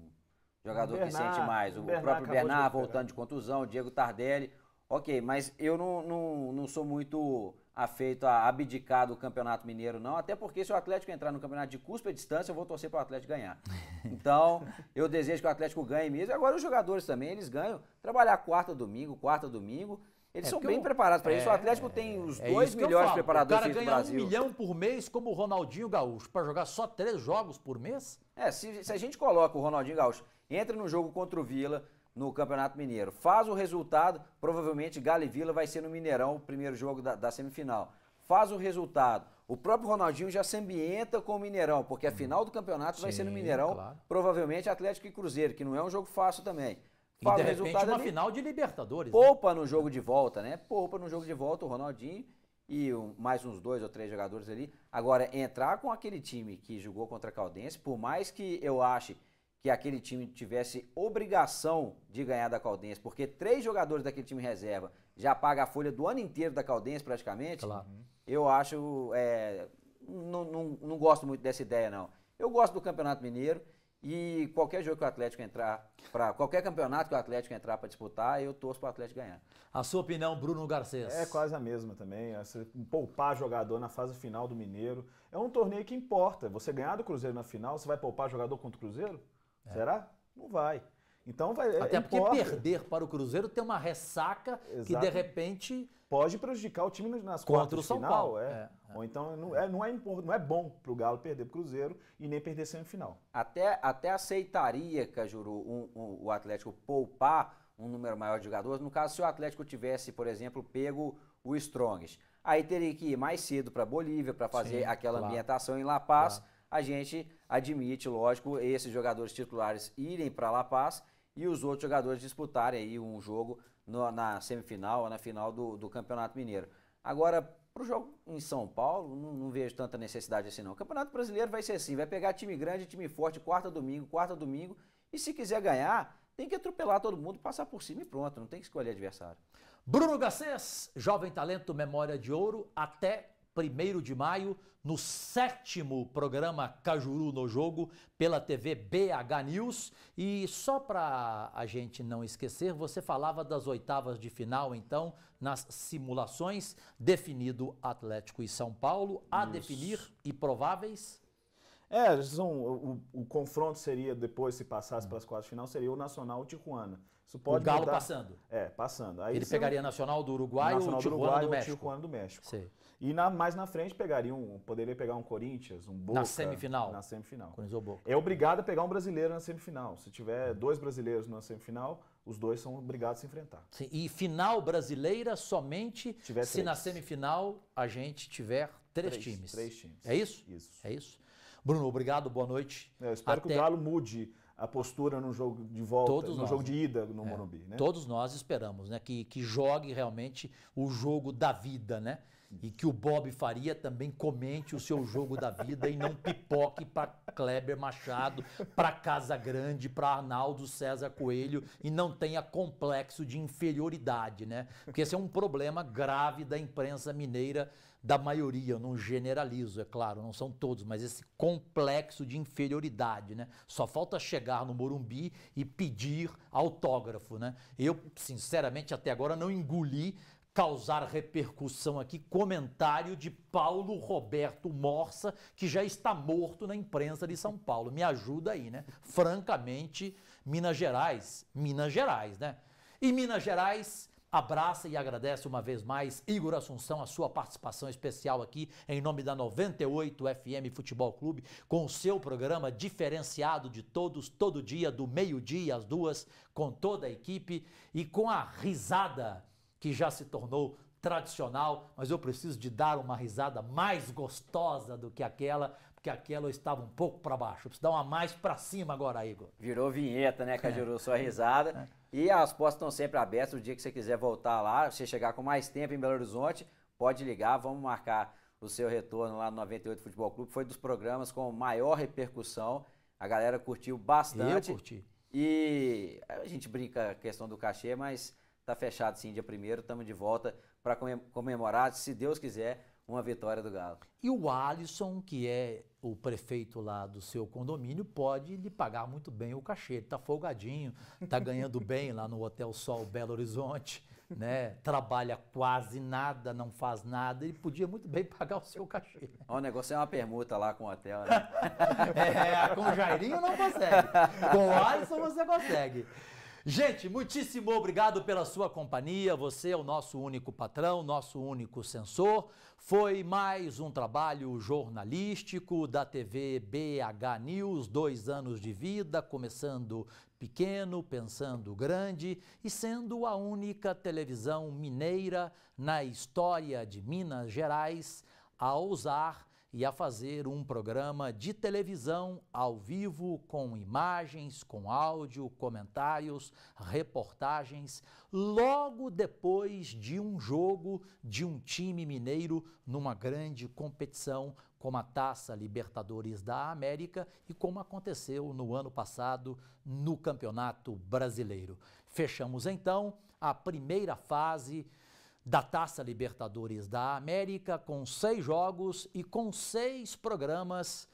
jogador que sente mais, o próprio Bernard voltando de contusão, o Diego Tardelli, ok, mas eu não sou muito afeito a abdicar do Campeonato Mineiro não, até porque se o Atlético entrar no Campeonato de cuspe e distância, eu vou torcer para o Atlético ganhar. Então, eu desejo que o Atlético ganhe mesmo, e agora os jogadores também, eles ganham, trabalhar quarta, domingo, eles são bem preparados para isso, o Atlético tem os 2 melhores preparadores do Brasil. O cara ganha 1 milhão por mês como o Ronaldinho Gaúcho, para jogar só 3 jogos por mês? Se a gente coloca o Ronaldinho Gaúcho, entra no jogo contra o Vila, no Campeonato Mineiro, faz o resultado, provavelmente Galo e Vila vai ser no Mineirão, o primeiro jogo da semifinal. faz o resultado. O próprio Ronaldinho já se ambienta com o Mineirão, porque a final do campeonato vai ser no Mineirão, claro. Provavelmente Atlético e Cruzeiro, que não é um jogo fácil também. E Faz de o repente resultado uma ali, final de Libertadores. poupa no jogo de volta, né? Poupa no jogo de volta o Ronaldinho e mais uns 2 ou 3 jogadores ali. Agora, entrar com aquele time que jogou contra a Caldense, por mais que eu ache que aquele time tivesse obrigação de ganhar da Caldense, porque 3 jogadores daquele time reserva já pagam a folha do ano inteiro da Caldense praticamente, Claro. eu acho, não gosto muito dessa ideia não. Eu gosto do Campeonato Mineiro e qualquer jogo que o Atlético entrar, qualquer campeonato que o Atlético entrar para disputar, eu torço para o Atlético ganhar. A sua opinião, Bruno Garcês? É quase a mesma também. Você poupar jogador na fase final do Mineiro. É um torneio que importa. Você ganhar do Cruzeiro na final, você vai poupar jogador contra o Cruzeiro? Será? Não vai. Então vai. Até porque importa. perder para o Cruzeiro tem uma ressaca que de repente pode prejudicar o time nas contra quartas o de São final. Paulo. Ou então não é bom para o Galo perder para o Cruzeiro e nem perder semifinal. Até aceitaria, Cajuru, o Atlético poupar um número maior de jogadores. No caso, se o Atlético tivesse, por exemplo, pego o Strongest, aí teria que ir mais cedo para Bolívia para fazer aquela ambientação em La Paz. A gente admite, lógico, esses jogadores titulares irem para La Paz e os outros jogadores disputarem aí um jogo na semifinal ou na final do Campeonato Mineiro. Agora, para o jogo em São Paulo, não vejo tanta necessidade assim não. O Campeonato Brasileiro vai ser assim, vai pegar time grande, time forte, quarta domingo, e se quiser ganhar, tem que atropelar todo mundo, passar por cima e pronto, não tem que escolher adversário. Bruno Garcês, jovem talento Memória de Ouro, até 1º de maio, no 7º programa Cajuru no Jogo, pela TV BH News. E só para a gente não esquecer, você falava das oitavas de final, então, nas simulações, definido Atlético e São Paulo, a definir e prováveis? O confronto seria, depois, se passasse para as quartas de final, seria o Nacional Tijuana. Isso pode o Galo mudar. passando? Passando. Aí ele pegaria Nacional do Uruguai ou Tijuana do México? Sim. E mais na frente poderia pegar um Corinthians, um Boca. Na semifinal? Na semifinal. Corinthians ou Boca. É obrigado a pegar um brasileiro na semifinal. Se tiver 2 brasileiros na semifinal, os 2 são obrigados a se enfrentar. Sim, e final brasileira somente se na semifinal a gente tiver 3 times. 3 times. É isso? Isso. É isso. Bruno, obrigado, boa noite. Eu espero que o Galo mude a postura no jogo de volta, jogo de ida no Morumbi. Né? Todos nós esperamos, né? Que jogue realmente o jogo da vida, né? E que o Bob Faria também comente o seu jogo da vida e não pipoque para Kleber Machado, para Casa Grande, para Arnaldo César Coelho e não tenha complexo de inferioridade, né? Porque esse é um problema grave da imprensa mineira, da maioria, eu não generalizo, é claro, não são todos, mas esse complexo de inferioridade, né? Só falta chegar no Morumbi e pedir autógrafo, né? Eu, sinceramente, até agora não engoli causar repercussão aqui, comentário de Paulo Roberto Morsa, que já está morto na imprensa de São Paulo. Me ajuda aí, né? Francamente, Minas Gerais, né? E Minas Gerais abraça e agradece uma vez mais, Igor Assunção, a sua participação especial aqui em nome da 98 FM Futebol Clube, com o seu programa diferenciado de todos, todo dia, do meio-dia às 2, com toda a equipe e com a risada que já se tornou tradicional, mas eu preciso de dar uma risada mais gostosa do que aquela, porque aquela eu estava um pouco para baixo. Eu preciso dar uma mais para cima agora, Igor. Virou vinheta, né, Cajuru? Sua risada. E as portas estão sempre abertas. O dia que você quiser voltar lá, você chegar com mais tempo em Belo Horizonte, pode ligar, vamos marcar o seu retorno lá no 98 Futebol Clube. Foi dos programas com maior repercussão. A galera curtiu bastante. Eu curti. E a gente brinca a questão do cachê, mas tá fechado sim, dia 1º, estamos de volta para comemorar, se Deus quiser, uma vitória do Galo. E o Alisson, que é o prefeito lá do seu condomínio, pode lhe pagar muito bem o cachê. Ele tá folgadinho, tá ganhando bem lá no Hotel Sol Belo Horizonte, né? Trabalha quase nada, não faz nada, ele podia muito bem pagar o seu cachê. O negócio é uma permuta lá com o hotel, né? Com o Jairinho não consegue, com o Alisson você consegue. Gente, muitíssimo obrigado pela sua companhia. Você é o nosso único patrão, nosso único censor. Foi mais um trabalho jornalístico da TV BH News, 2 anos de vida, começando pequeno, pensando grande e sendo a única televisão mineira na história de Minas Gerais a ousar e a fazer um programa de televisão ao vivo, com imagens, com áudio, comentários, reportagens, logo depois de um jogo de um time mineiro numa grande competição como a Taça Libertadores da América e como aconteceu no ano passado no Campeonato Brasileiro. Fechamos então a primeira fase da Taça Libertadores da América, com 6 jogos e com 6 programas,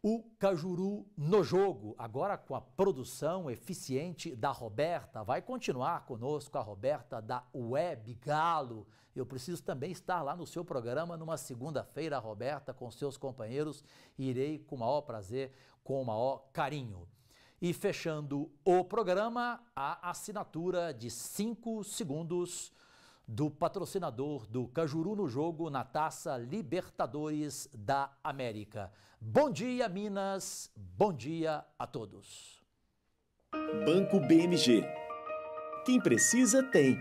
o Cajuru no Jogo, agora com a produção eficiente da Roberta. Vai continuar conosco a Roberta da Web Galo. Eu preciso também estar lá no seu programa numa segunda-feira, Roberta, com seus companheiros. Irei com o maior prazer, com o maior carinho. E fechando o programa, a assinatura de 5 segundos do patrocinador do Cajuru no Jogo na Taça Libertadores da América. Bom dia, Minas. Bom dia a todos. Banco BMG. Quem precisa, tem.